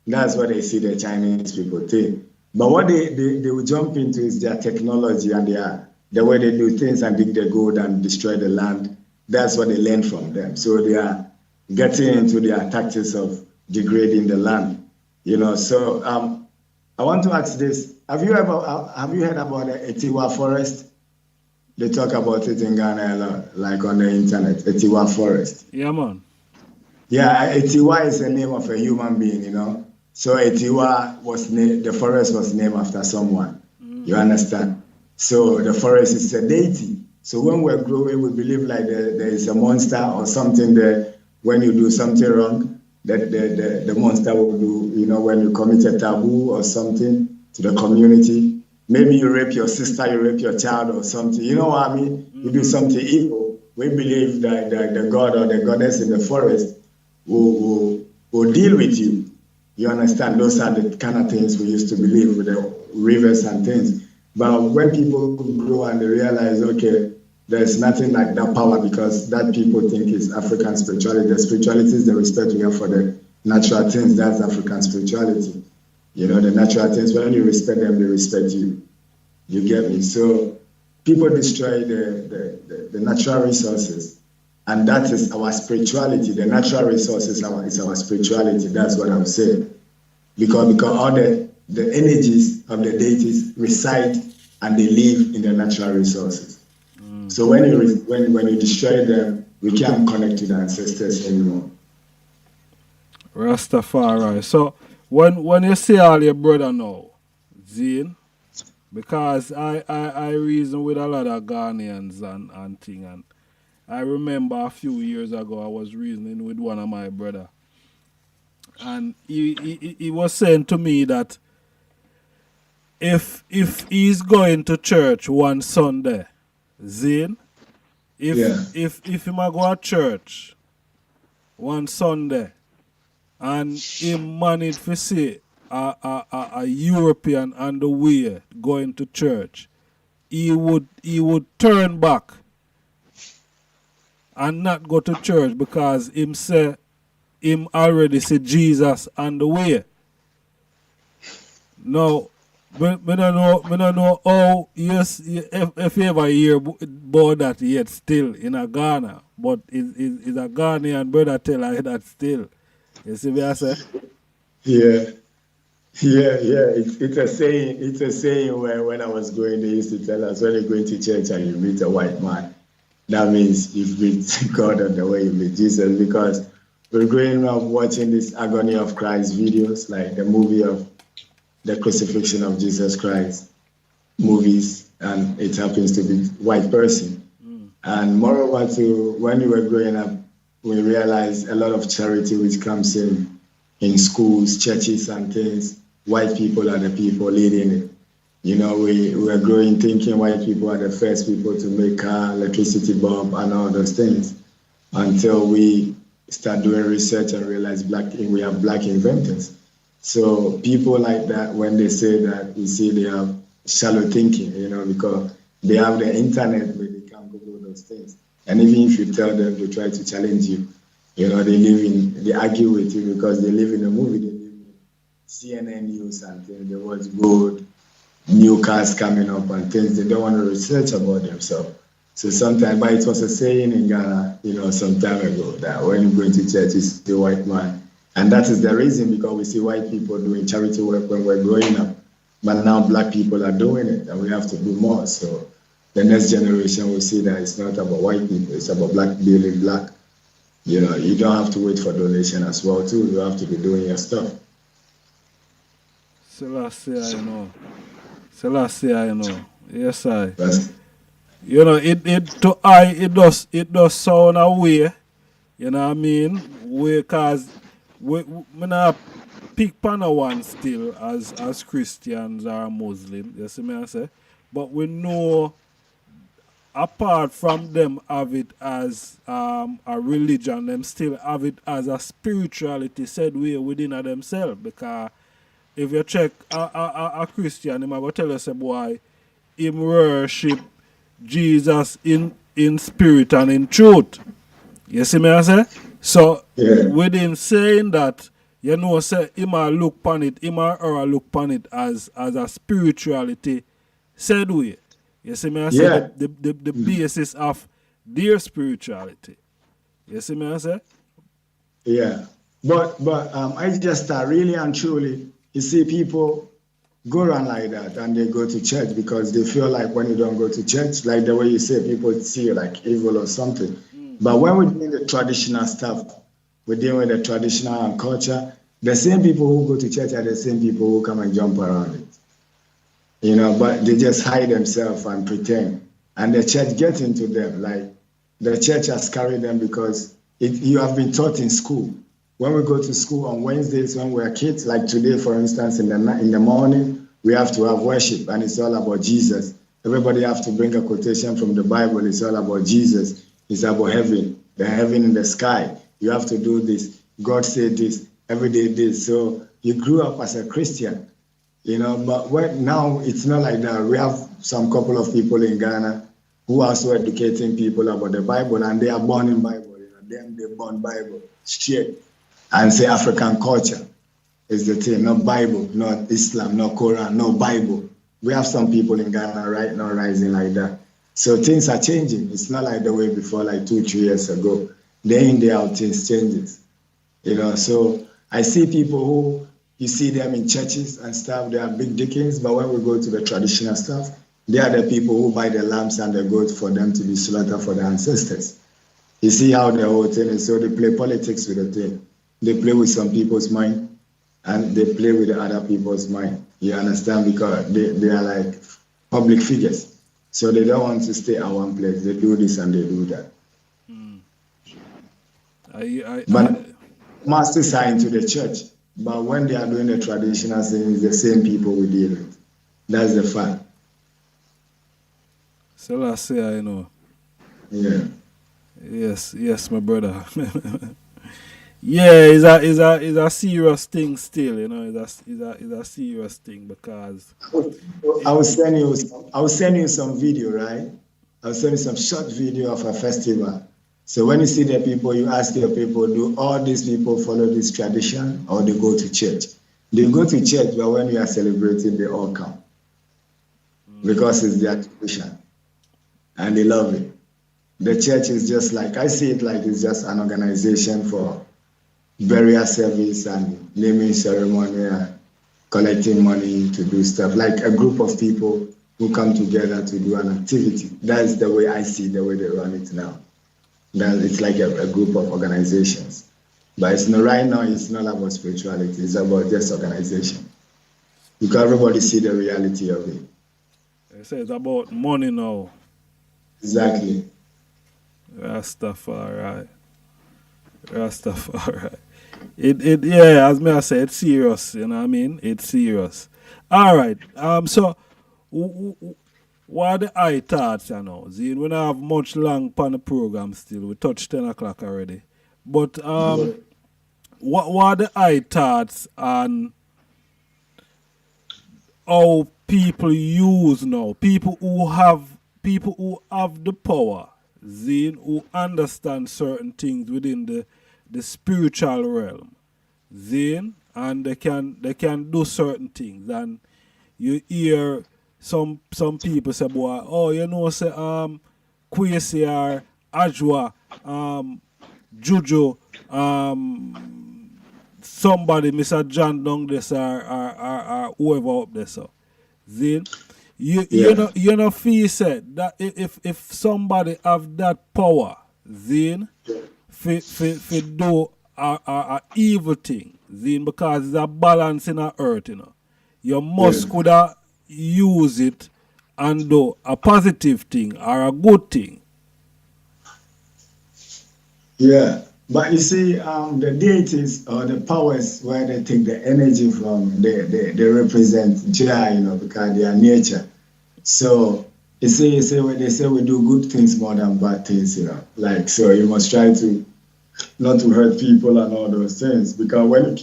That's what they see the Chinese people think. But what they will jump into is their technology and the way they do things and dig the gold and destroy the land. That's what they learn from them. So they are getting into their tactics of degrading the land. You know, so I want to ask this: Have you heard about the Etiwa forest? They talk about it in Ghana a lot, like on the internet. Etiwa forest. Yeah, man. Yeah, Etiwa is the name of a human being, you know. So Etiwa was the forest was named after someone. You understand? So the forest is a deity. So when we're growing, we believe like there is a monster or something there. When you do something wrong, that the monster will do, you know, when you commit a taboo or something to the community. Maybe you rape your sister, you rape your child or something. You know what I mean? You do something evil. We believe that the god or the goddess in the forest will deal with you. You understand? Those are the kind of things we used to believe with the rivers and things. But when people grow and they realize, okay, there's nothing like that power because that people think is African spirituality. The spirituality is the respect we have for the natural things. That's African spirituality. You know, the natural things, when you respect them, they respect you. You get me? So people destroy the natural resources. And that is our spirituality. The natural resources is our spirituality. That's what I'm saying. Because all the energies of the deities reside and they live in the natural resources. So when you destroy them, we can't connect to the ancestors anymore. Rastafari. So when you see all your brother now, Zane, because I reason with a lot of Ghanaians and thing, and I remember a few years ago I was reasoning with one of my brother, and he was saying to me that if he's going to church one Sunday, Zane, if he might go to church one Sunday and he managed to see a European on the way going to church, he would turn back and not go to church because him already see Jesus on the way. Now, I don't know how, yes, if you ever hear about that yet still in a Ghana, but it's a Ghanaian brother tell I that still. You see what I say? Yeah. It's a saying. It's a saying where when I was going, they used to tell us when you're going to church and you meet a white man, that means you've met God on the way you meet Jesus, because we're growing up watching this Agony of Christ videos, like the movie of the crucifixion of Jesus Christ movies, and it happens to be white person. And moreover, when we were growing up, we realized a lot of charity which comes in schools, churches and things, white people are the people leading it. You know, we were growing thinking white people are the first people to make car, electricity bulb and all those things, until we start doing research and realize we have black inventors. So people like that, when they say that, you see they have shallow thinking, you know, because they have the internet where they can Google those things. And even if you tell them, they try to challenge you. You know, they argue with you because they live in a movie, they live in CNN news and things. They watch gold, new cars coming up and things. They don't want to research about themselves. So sometimes, but it was a saying in Ghana, you know, some time ago, that when you go into church, you see a white man. And that is the reason, because we see white people doing charity work when we're growing up. But now black people are doing it, and we have to do more. So the next generation will see that it's not about white people, it's about black being black. You know, you don't have to wait for donation as well, too. You have to be doing your stuff. Selassie, I know. Yes, I. You know, it does sound a way, you know what I mean? Because we not pick Pana one still as Christians or Muslims, you see me I say? But we know, apart from them have it as a religion, them still have it as a spirituality said way within themselves. Because if you check a Christian, he might go tell us, boy, him worship Jesus in spirit and in truth. You see me I say? So within saying that, you know, say him or look upon it, him or her look upon it as a spirituality said way. You see me I say? The basis of their spirituality. You see me I say? Yeah. But I just start really and truly, you see people go around like that and they go to church because they feel like when you don't go to church, like the way you say, people see you like evil or something. But when we're doing the traditional stuff, we're dealing with the traditional culture, The same people who go to church are the same people who come and jump around it. You know, but they just hide themselves and pretend. And the church gets into them. Like, the church has carried them because you have been taught in school. When we go to school on Wednesdays when we're kids, like today, for instance, in the morning, we have to have worship, and it's all about Jesus. Everybody have to bring a quotation from the Bible. It's all about Jesus. It's about heaven, the heaven in the sky. You have to do this. God said this, every day this. So you grew up as a Christian, you know, but now it's not like that. We have some couple of people in Ghana who are also educating people about the Bible, and they are born in Bible. You know, them, they born Bible straight. And say African culture is the thing, not Bible, not Islam, not Quran, no Bible. We have some people in Ghana right now rising like that. So things are changing. It's not like the way before, like 2-3 years ago. Day in, day out, things changes. You know, so I see people who, you see them in churches and stuff, they are big deacons, but when we go to the traditional stuff, they are the people who buy the lambs and the goats for them to be slaughtered for the ancestors. You see how the whole thing is, so they play politics with the thing. They play with some people's mind, and they play with the other people's mind. You understand? Because they are like public figures. So they don't want to stay at one place. They do this and they do that. But masters are into the church. But when they are doing the traditional things, the same people we deal with. That's the fact. So I say, I know. Yeah. Yes, my brother. Yeah, it's a serious thing still, you know. It's a serious thing because I will send you some video, right? I'll send you some short video of a festival. So when you see the people, you ask your people, do all these people follow this tradition or they go to church? They go to church, but when we are celebrating, they all come. Because it's their tradition. And they love it. The church is just like, I see it like it's just an organization for burial service and naming ceremony and collecting money to do stuff, like a group of people who come together to do an activity. That's the way I see the way they run it now. It's like a group of organizations. But it's not, right now, it's not about spirituality, it's about just organization. Because everybody see the reality of it. They say it's about money now. Exactly. Rastafari. Yeah, as I said, it's serious, you know what I mean? It's serious. All right. So what are the eye thoughts, you know? See, we don't have much long on the program still. We touched 10 o'clock already. But what are the eye thoughts on how people use now? People who have the power, Zine, who understand certain things within the spiritual realm, Zine, and they can do certain things. And you hear some people say, boy, oh, you know, say Kushi or Ajwa, Juju, somebody, Mr. John down this or whoever up there, so Zine. You know feel said that if somebody have that power, Zine, for do a evil thing, Zine, because it's a balance in the earth, you know. You must could use it and do a positive thing or a good thing. Yeah, but you see, the deities or the powers where they take the energy from, they represent Jah, you know, because they are nature. So you see, when they say we do good things more than bad things, you know, like, so you must try to not to hurt people and all those things, because when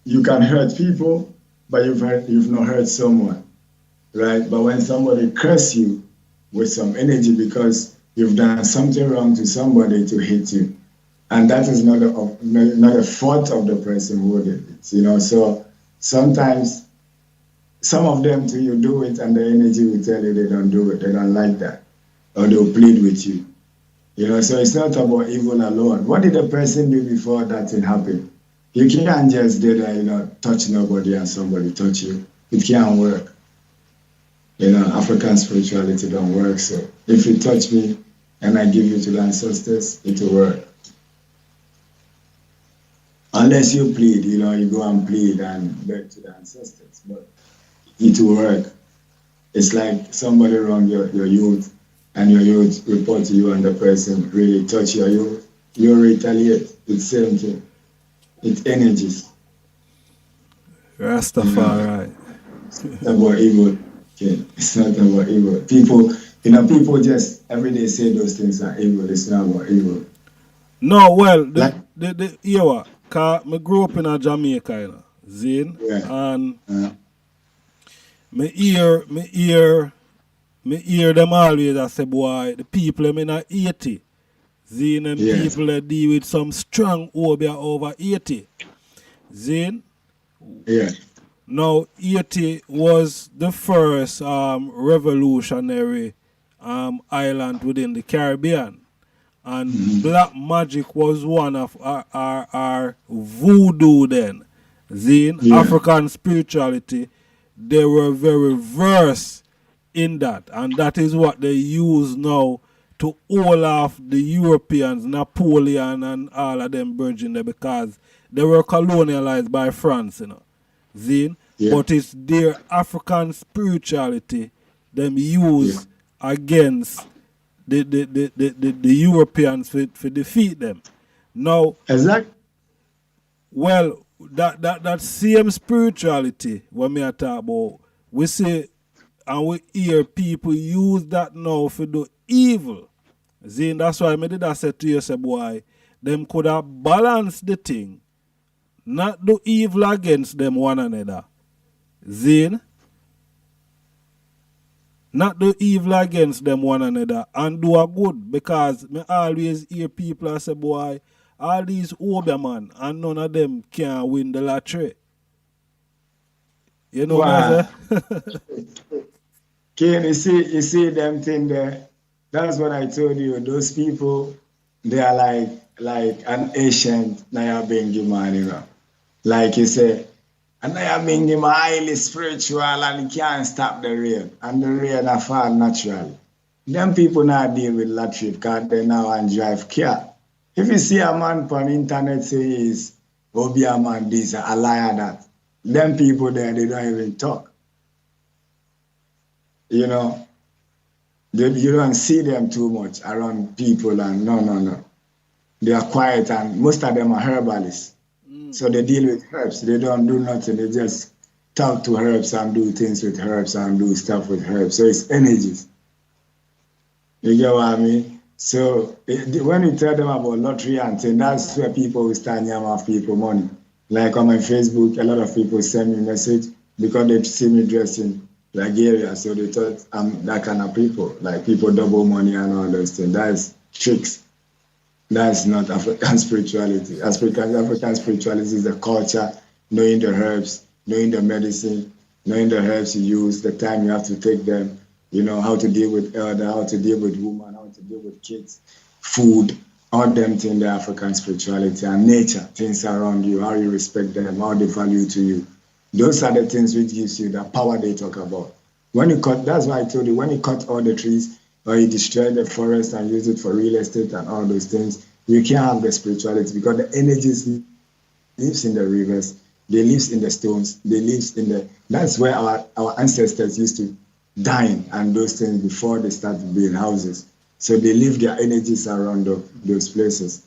you can hurt people, but you've not hurt someone, right? But when somebody curses you with some energy because you've done something wrong to somebody to hit you, and that is not a fault of the person who did it, you know. So sometimes some of them too, you do it and the energy will tell you they don't do it, they don't like that, or they'll plead with you, you know. So it's not about evil alone. What did the person do before that thing happened? You can't just do that, you know, touch nobody and somebody touch you. It can't work. You know, African spirituality don't work. So if you touch me and I give you to the ancestors, it will work. Unless you plead, you know, you go and plead and beg to the ancestors. But it will work. It's like somebody wrong your youth and your youth report to you and the person really touch your youth. You retaliate. It's same thing. It's energies. Rastafari. It's not about evil. Okay? It's not about evil. People just every day say those things are evil. It's not about evil. No, well, you know, cause I grew up in a Jamaica, you know, Zane, and me hear them always. I say, boy, the people them in a 80, Zane, them people that deal with some strong obia over 80, Zane. Yeah. Now 80 was the first revolutionary island within the Caribbean. And black magic was one of our voodoo then. Zine, African spirituality, they were very versed in that. And that is what they use now to hold off the Europeans, Napoleon and all of them virgin there, because they were colonialized by France, you know. Zine. But it's their African spirituality them use against the Europeans for defeat them. Now, exactly. Well, that same spirituality when we are talking about, we see and we hear people use that now for do evil. Zine, that's why I did that say to you, say, boy, them could have balanced the thing, not do evil against them one another. Zine, not do evil against them one another and do a good, because me always hear people say, boy, all these Obia man and none of them can win the lottery. You know what I say? Ken, you see them thing there. That's what I told you. Those people, they are like an ancient Nyabengi man, you know. Like you say, and I am in him highly spiritual and he can't stop the rain. And the rain are fall naturally. Them people now deal with lottery because they now and drive car. If you see a man on the internet say he's Obia man this, a liar that, them people there, they don't even talk. You know, you don't see them too much around people and no. They are quiet and most of them are herbalists. So they deal with herbs. They don't do nothing. They just talk to herbs and do things with herbs and do stuff with herbs. So it's energies. You get what I mean? So when you tell them about lottery and things, that's where people will start yam off people money. Like on my Facebook, a lot of people send me a message because they see me dressing like area. So they thought I'm that kind of people. Like people double money and all those things. That's tricks. That's not African spirituality. African spirituality is the culture, knowing the herbs, knowing the medicine, knowing the herbs you use, the time you have to take them, you know, how to deal with elder, how to deal with women, how to deal with kids, food, all them things, the African spirituality and nature, things around you, how you respect them, how they value to you. Those are the things which gives you the power they talk about. When you cut, that's why I told you, when you cut all the trees, or you destroy the forest and use it for real estate and all those things, you can't have the spirituality because the energies lives in the rivers, they lives in the stones, they lives in the. That's where our ancestors used to dine and those things before they started building houses. So they leave their energies around those places,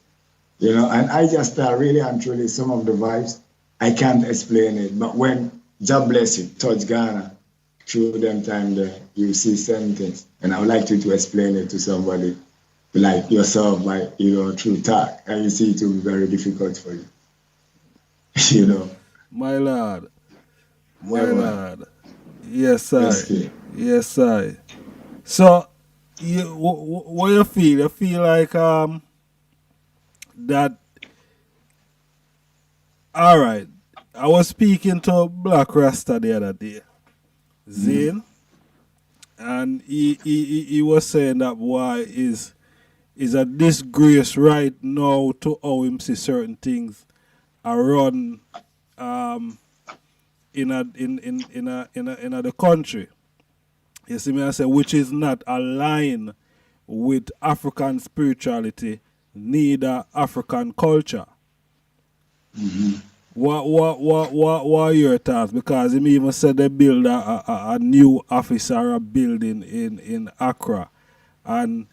you know. And I just really and truly some of the vibes I can't explain it, but when God bless you, touch Ghana. Through them time there, you see certain things. And I would like you to explain it to somebody like yourself by, through talk. And you see it will be very difficult for you. You know. My lord. Yes, I. Yes, I. So, what you feel? You feel like that. All right. I was speaking to Black Rasta the other day. Zane, and he was saying that boy is a disgrace right now to how him see certain things are run in the country. You see me, I say, which is not aligned with African spirituality, neither African culture. What are your thoughts? Because him even said they build a new office or a building in Accra. And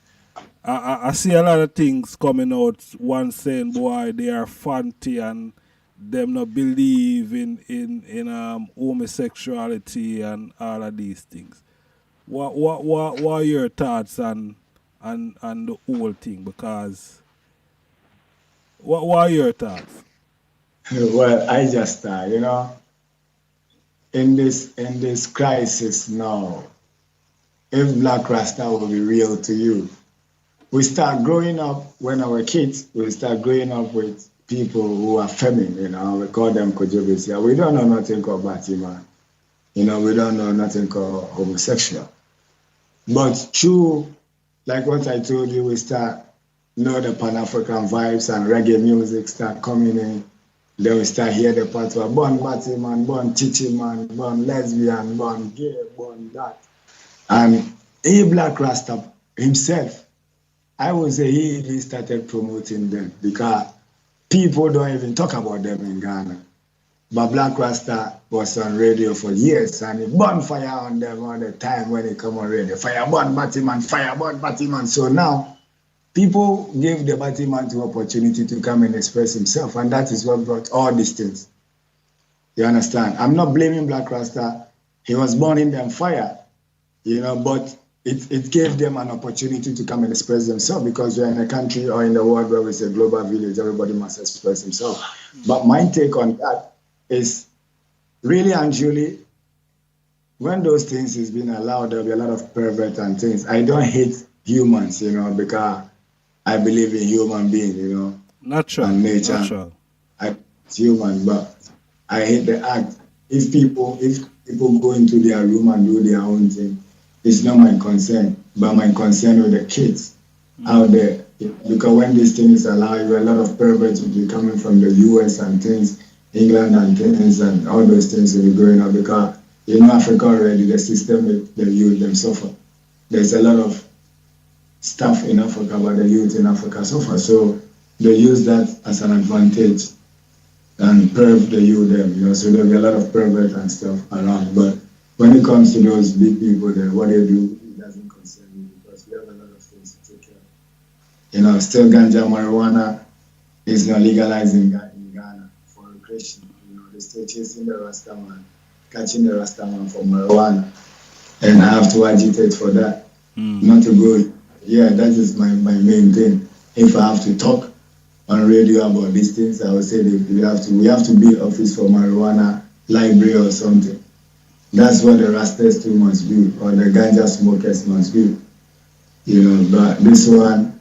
I see a lot of things coming out. One saying, boy, they are fancy and them not believe in homosexuality and all of these things. What are your thoughts on the whole thing? Because what are your thoughts? Well, I just in this crisis now, if Black Rasta will be real to you, we start growing up when our kids, we start growing up with people who are feminine, we call them Kojobis. Yeah, we don't know nothing called Batiman. We don't know nothing called homosexual. But through, like what I told you, we start know the Pan-African vibes and reggae music start coming in. Then we start hear the part of born Batiman, born Chichi man, born lesbian, born gay, born that. And he Black Rasta himself, I would say he started promoting them because people don't even talk about them in Ghana. But Black Rasta was on radio for years and he burned fire on them all the time when he come on radio. Fire burn Batiman. So now people gave the Batiman the opportunity to come and express himself, and that is what brought all these things. You understand? I'm not blaming Black Rasta. He was burning them fire, but it gave them an opportunity to come and express themselves because we're in a country or in the world where it's a global village, everybody must express himself. But my take on that is really and truly, when those things is being allowed, there'll be a lot of pervert and things. I don't hate humans, because I believe in human being, natural, and nature. Natural. It's human, but I hate the act. If people go into their room and do their own thing, it's not my concern, but my concern with the kids out there. Because when this thing is allowed, a lot of perverts will be coming from the US and things, England and things, and all those things will be going up because Africa already, the system, the youth, them suffer. There's a lot of stuff in Africa, but the youth in Africa suffer. So they use that as an advantage and perv the youth them, so there'll be a lot of pervert and stuff around. But when it comes to those big people, then what they do, it doesn't concern me because we have a lot of things to take care of. Still ganja, marijuana is not legalized in Ghana for recreation. They're still chasing the Rastaman, catching the Rastaman for marijuana. And I have to agitate for that, not to go. Yeah, that is my main thing. If I have to talk on radio about these things, I would say that we have to build office for marijuana library or something. That's what the Rastas too must do, or the ganja smokers must do. But this one,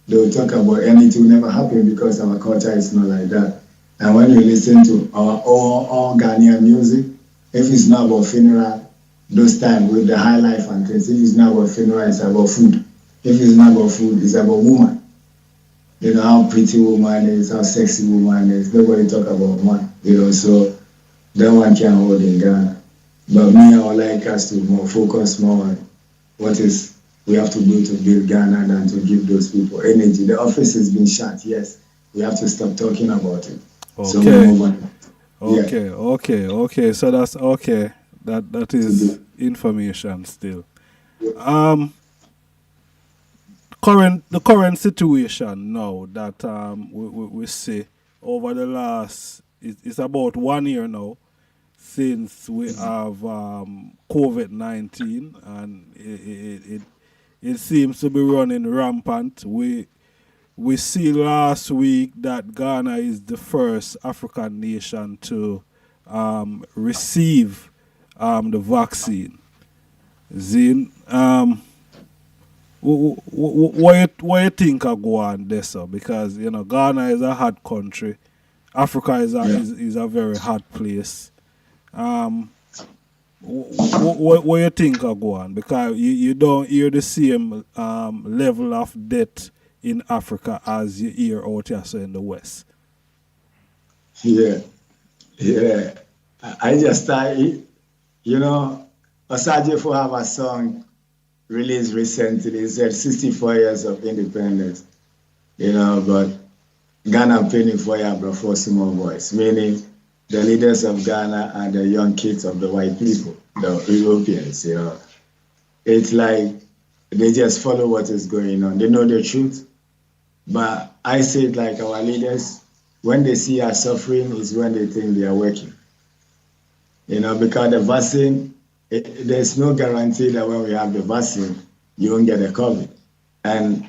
they'll talk about anything never happen because our culture is not like that. And when you listen to our all Ghanaian music, if it's not about funeral, those times with the high life and things, if it's not about funeral, it's about food. If it's not about food, it's about woman. How pretty woman is, how sexy woman is. Nobody talk about one, so that one can't hold in Ghana. But me, I would like us to focus more on what is we have to do to build Ghana than to give those people energy. The office has been shut, yes. We have to stop talking about it. Okay. So we move on. Okay. So that's okay. That is information still. The current situation now that we see over the last it's about 1 year now since we have COVID-19 and it seems to be running rampant. We see last week that Ghana is the first African nation to receive the vaccine. Zin, what you think are go on there, sir? Because Ghana is a hot country, Africa is a very hot place. What you think are go on? Because you don't hear the same level of death in Africa as you hear out here so in the West. Yeah. I just started, Osaje for have a song released recently. It said 64 years of independence, but Ghana penny for ya, bro, for small boys, meaning the leaders of Ghana and the young kids of the white people, the Europeans, you know. It's like they just follow what is going on. They know the truth. But I say it like our leaders, when they see us suffering is when they think they are working. You know, because the vaccine, there's no guarantee that when we have the vaccine, you won't get a COVID. And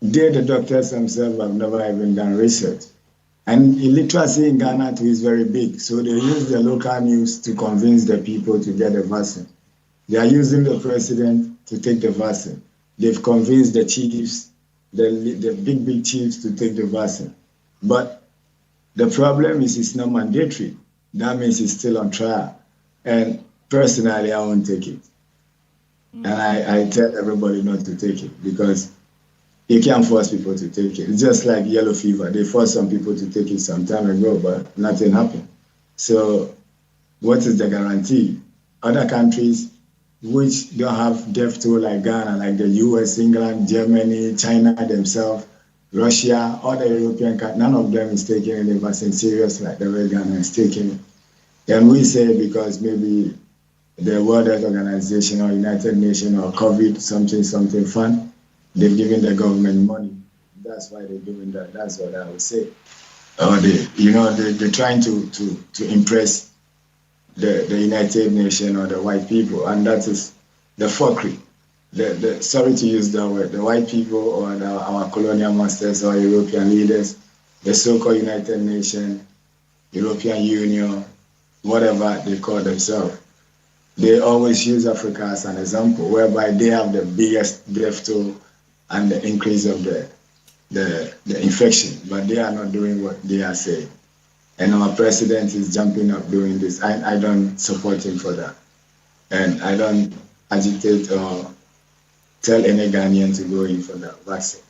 they, the doctors themselves, have never even done research. And illiteracy in Ghana too is very big. So they use the local news to convince the people to get the vaccine. They are using the president to take the vaccine. They've convinced the chiefs, the big chiefs to take the vaccine. But the problem is it's not mandatory. That means it's still on trial. And personally, I won't take it. And I tell everybody not to take it because you can't force people to take it. It's just like yellow fever. They forced some people to take it some time ago, but nothing happened. So what is the guarantee? Other countries which don't have death toll like Ghana, like the US, England, Germany, China themselves, Russia, other European countries, none of them is taking any vaccine serious like the way Ghana is taking it. And we say because maybe the World Health Organization or United Nations or COVID, something fund, they've given the government money. That's why they're doing that. That's what I would say. Or they're trying to impress the United Nations or the white people, and that is the fuckery. Sorry to use that word, the white people or our colonial masters or European leaders, the so-called United Nations, European Union, whatever they call themselves. They always use Africa as an example, whereby they have the biggest death toll and the increase of the infection, but they are not doing what they are saying. And our president is jumping up doing this. I don't support him for that. And I don't agitate or tell any Ghanaian to go in for that vaccine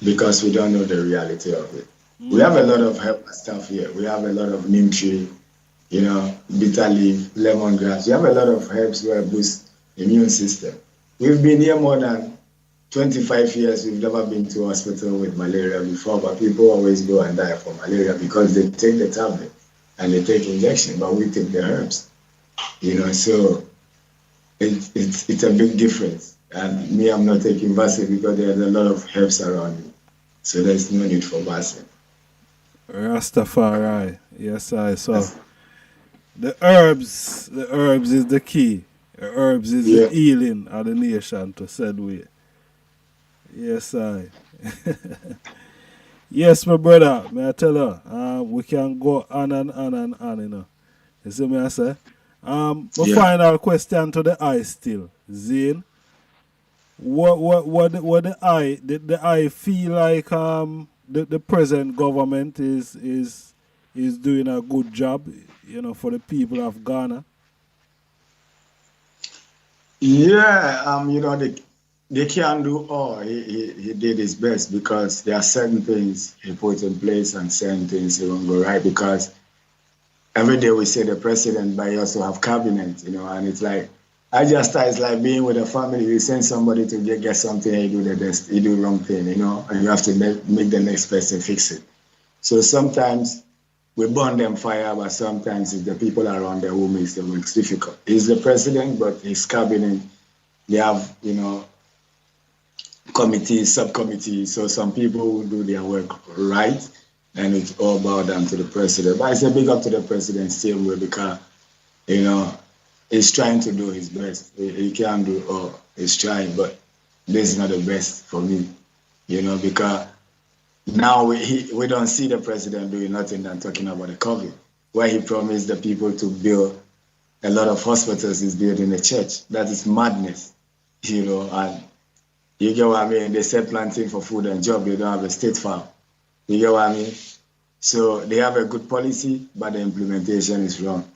because we don't know the reality of it. We have a lot of herb stuff here. We have a lot of neem tree, bitter leaf, lemongrass. We have a lot of herbs where boost immune system. We've been here more than 25 years. We've never been to a hospital with malaria before, but people always go and die for malaria because they take the tablet and they take injection, but we take the herbs. So it's a big difference. And me, I'm not taking vaccine because there's a lot of herbs around me. So there's no need for vaccine. Rastafari. Yes, I saw. The herbs is the key. The herbs is the healing of the nation, to said way. Yes, I. Yes, my brother. May I tell her, we can go on and on, You see me I say? Final question to the eye still. Zane, what the eye, did the eye feel like the present government is doing a good job, for the people of Ghana? Yeah, they can't do all. He did his best because there are certain things he put in place and certain things he won't go right because every day we say the president, but he also have cabinet, and it's like, IjahStars is like being with a family. You send somebody to get something, and you do the wrong thing, and you have to make the next person fix it. So sometimes we burn them fire, but sometimes it's the people around them who makes the work difficult. He's the president, but his cabinet, they have, committees, subcommittees. So some people will do their work right, and it's all bow down to the president. But I say big up to the president still because, he's trying to do his best. He can't do all. He's trying, but this is not the best for me, because now we don't see the president doing nothing than talking about the COVID, where he promised the people to build a lot of hospitals. He's building a church. That is madness, and you get what I mean? They said planting for food and job. They don't have a state farm. You get what I mean? So they have a good policy, but the implementation is wrong.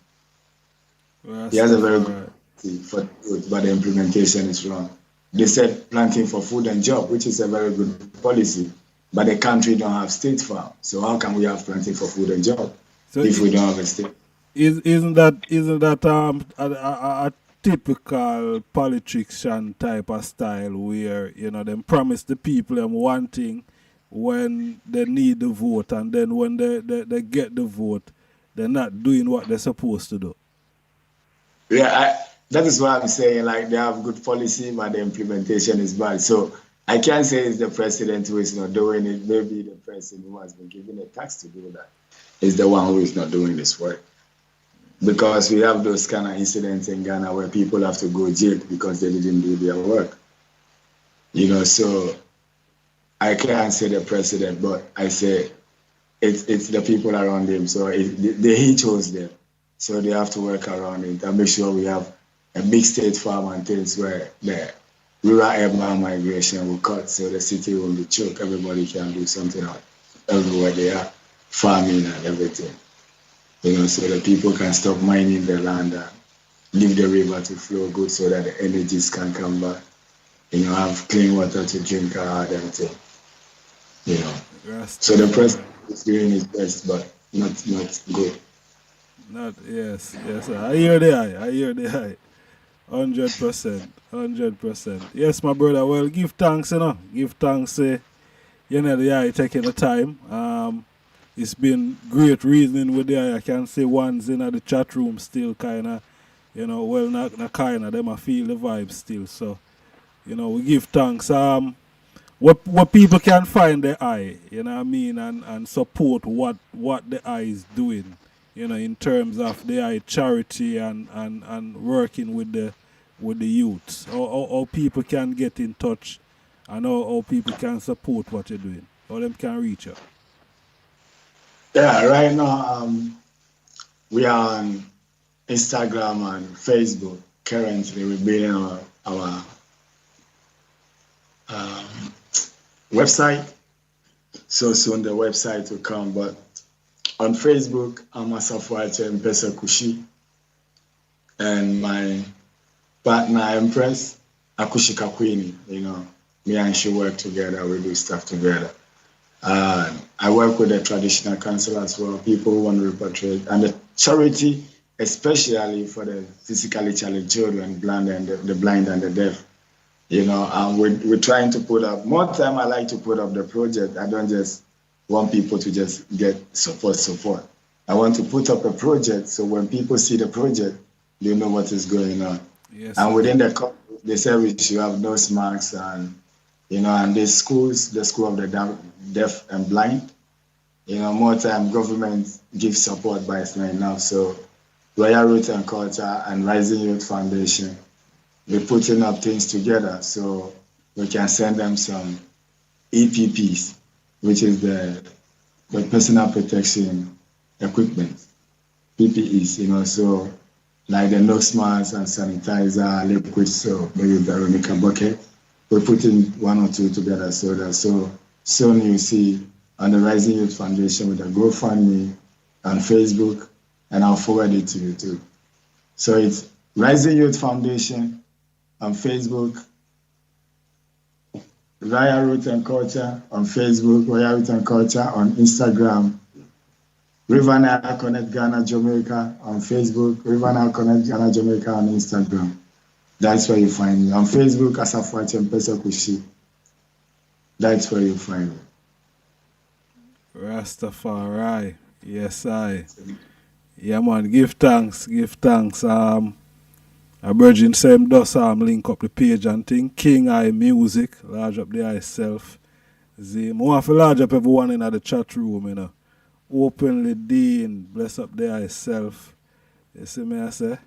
He has a very good policy for food, but the implementation is wrong. They said planting for food and job, which is a very good policy, but the country don't have state farm. So how can we have planting for food and job if we don't have a state? Isn't that a typical politician type of style where them promise the people them one thing when they need the vote, and then when they get the vote, they're not doing what they're supposed to do. Yeah, that is what I'm saying. Like, they have good policy, but the implementation is bad. So I can't say it's the president who is not doing it. Maybe the person who has been given a task to do that is the one who is not doing this work. Because we have those kind of incidents in Ghana where people have to go jail because they didn't do their work. You know, so I can't say the president, but I say it's the people around him. So he chose them. So they have to work around it and make sure we have a big state farm and things where the rural urban migration will cut, so the city will be choked. Everybody can do something everywhere they are, farming and everything. You know, so the people can stop mining the land and leave the river to flow good so that the energies can come back. You know, have clean water to drink and all them things. You know. So the president is doing his best, but not good. Yes. I hear the eye. 100%. Yes, my brother. Well, give thanks, you know. Give thanks, you know, the eye taking the time. It's been great reasoning with the eye. I can say ones in the chat room still kind of, you know, well, not kind of, them I feel the vibe still. So, you know, we give thanks. What people can find the eye, you know what I mean, and support what the eye is doing, you know, in terms of the eye charity and working with the youth. How people can get in touch and how people can support what you're doing. How them can reach you. Yeah, right now we are on Instagram and Facebook. Currently, we're building our website. So soon the website will come. But on Facebook, I'm Asafoatse Mpese Kushi. And my partner, Empress, Akushi Kakwini. You know, me and she work together. We do stuff together. I work with the traditional council as well, people who want to repatriate, and the charity, especially for the physically challenged children, the blind and the deaf. You know, we're trying to put up, more time I like to put up the project. I don't just want people to just get support. I want to put up a project so when people see the project, they know what is going on. Yes, and within the service, you have nose masks and, you know, and the school of the deaf and blind, you know, more time government gives support, but it's not enough. So Royal Roots and Culture and Rising Youth Foundation, we're putting up things together so we can send them some EPPs, which is the personal protection equipment, PPEs, you know, so like the nose masks and sanitizer, liquid soap, maybe Veronica bucket. We're putting one or two together so that soon you see on the Rising Youth Foundation with the GoFundMe on Facebook, and I'll forward it to you too. So it's Rising Youth Foundation on Facebook, Royal Root and Culture on Facebook, Royal Root and Culture on Instagram, River Nile Connect Ghana Jamaica on Facebook, River Nile Connect Ghana Jamaica on Instagram. That's where you find me. On Facebook, Asafoatse Mpese Kushi. That's where you find me. Rastafari. Yes, I. Yeah, man. Give thanks. A virgin same does link up the page and thing. King I Music. Large up the self. I want to large up everyone in the chat room, you know. Openly Dean. Bless up the self. You see me, I say?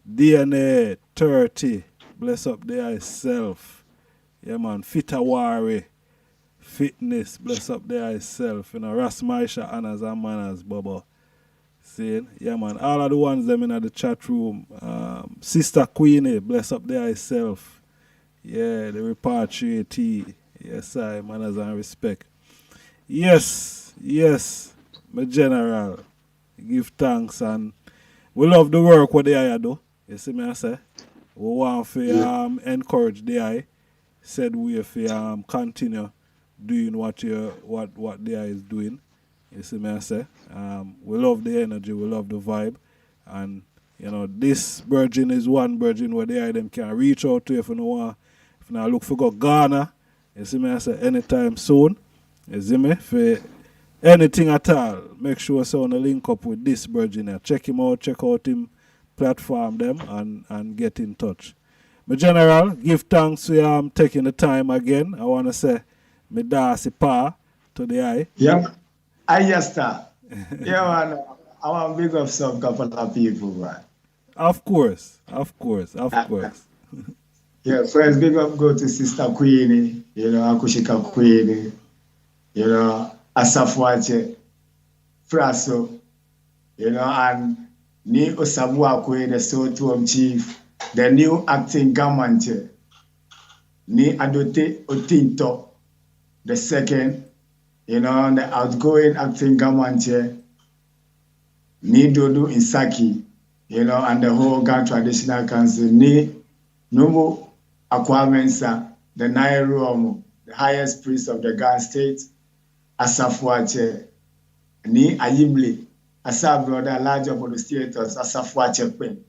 DNA 30, bless up there self. Yeah, man. Fitawari, fitness, bless up there self. You know, Rasmaisha, Annas and Manners, Bubba. See, yeah, man. All of the ones them in the chat room. Sister Queenie, bless up there self. Yeah, the Repatriation. Yes, I, manners and respect. Yes, my general. Give thanks and we love the work what the eye do. You see me I say? We want to encourage the eye. Said we have to continue doing what the eye is doing. You see me I say? We love the energy, we love the vibe. And you know, this virgin is one virgin where the eye them can reach out to if you know look for Ghana. You see me I say anytime soon. You see me? For anything at all, make sure so on a link up with this Virginia. Check him out, check out him platform them and get in touch. My general, give thanks for taking the time again. I wanna say me dasi pa to the eye. Yeah. IjahStars. Yeah, man. I want to big up some couple of people, man. Of course. Yeah, first big up go to Sister Queenie, Akushika Queenie, Asafoatse, Fraso, and Ni Osabuwa Queenie, so to chief, the new acting government, Ni Adote Otinto, the second, the outgoing acting government, Ni Dodo Insaki, and the whole Gang Traditional Council, Ni Numu Akwamensa, the Nairobi, the highest priest of the Gan state, Asafoatse, Ni Ayimli, Asa brother, large of the status, Asafoatse Queen,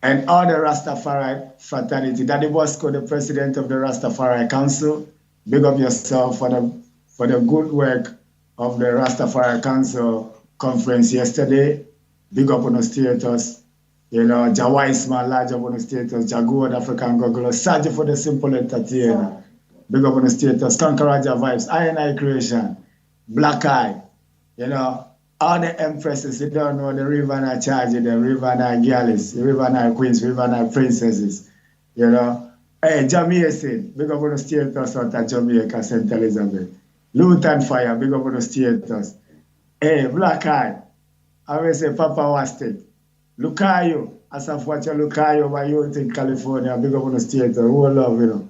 and all the Rastafari fraternity. Daddy Bosco, the president of the Rastafari Council, big up yourself for the good work of the Rastafari Council conference yesterday. Big up on the status. Jawa Ismail, large up on the status. Jaguar, the African Gogolo. Sergeant for the simple entertainer. Big up on the status. Conqueraja Vibes. INI Creation. Black Eye. All the empresses, you don't know the River Charge, the River Gallus, the River Queens, River Princesses. Hey, Jamaican, big up on the status out of Jamaica, St. Elizabeth. Luton Fire, big up on the status. Hey, Black Eye. I will say Papa Wastic. Lucayo, Asafoatse Lucayo, by youth in California, big up on the status. Who love,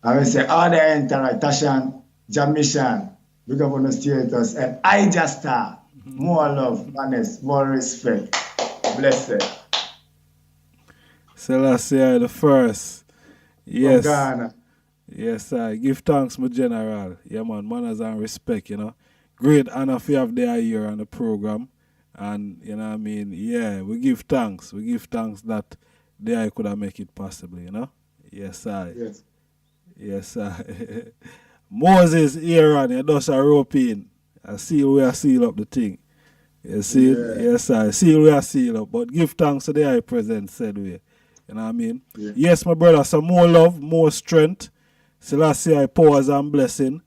I will say all the entire Tashan, Jamishan, big up on the status. And IjahStars. More love, honest, more respect. Blessed. Selassie the first. Yes. From Ghana. Yes, I give thanks, my general. Yeah, man, manners and respect, Great honor for you have there here on the program. And, yeah, we give thanks. We give thanks that they could have make it possible, Yes, I. Yes. Yes, I. Moses, Aaron, you does a rope in. I seal up the thing. You see? Yeah. Yes, I seal up. But give thanks to the high present, said we. You know what I mean? Yeah. Yes, my brother, some more love, more strength. Selassie, powers and blessing.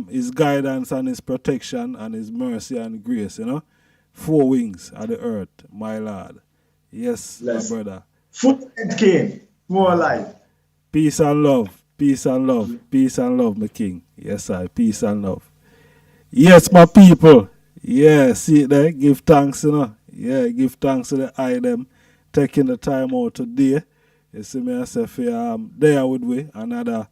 His guidance and his protection and his mercy and grace, 4 wings of the earth, my Lord. Yes, my brother. Foot and king, more life. Peace and love, peace and love, peace and love, my king. Yes, I. Peace and love. Yes, my people. Yeah, see it there. Give thanks, Yeah, give thanks to the them taking the time out today. You see me, I say, for there with we, another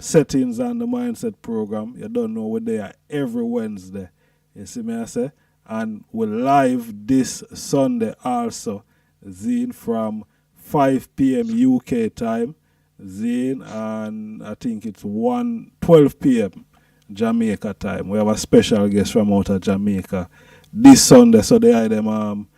settings on the mindset program. You don't know we're there every Wednesday. You see me, I say. And we're live this Sunday also, Zine, from 5 p.m. UK time. Zine, and I think it's 12 p.m. Jamaica time. We have a special guest from out of Jamaica this Sunday, so they don't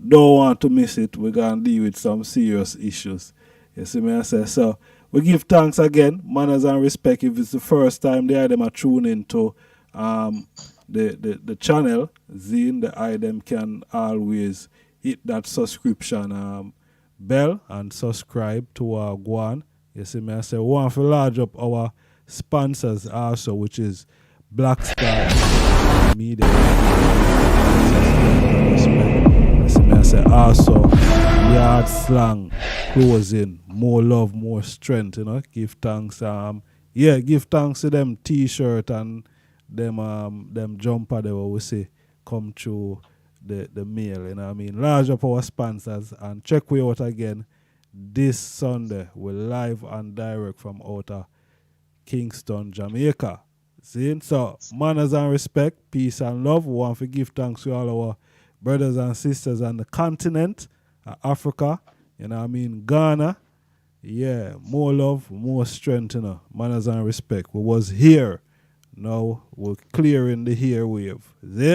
want to miss it. We're going to deal with some serious issues. You see me, I say. So we give thanks again, manners and respect. If it's the first time they are tuning into the channel, Zine, them can always hit that subscription bell and subscribe to our Guan. You see me, I say, we want to large up our sponsors also, which is Blackstar Media. You see me, I say, also Yard Slang Closing, more love, more strength, Give thanks. Give thanks to them t-shirt and them jumper they will say come through the mail, Large up our sponsors and check we out again this Sunday. We're live and direct from outer Kingston, Jamaica. See? So manners and respect, peace and love. We want to give thanks to all our brothers and sisters on the continent, Africa, Ghana. Yeah, more love, more strength, Manners and respect. We was here. Now we're clearing the here wave. See?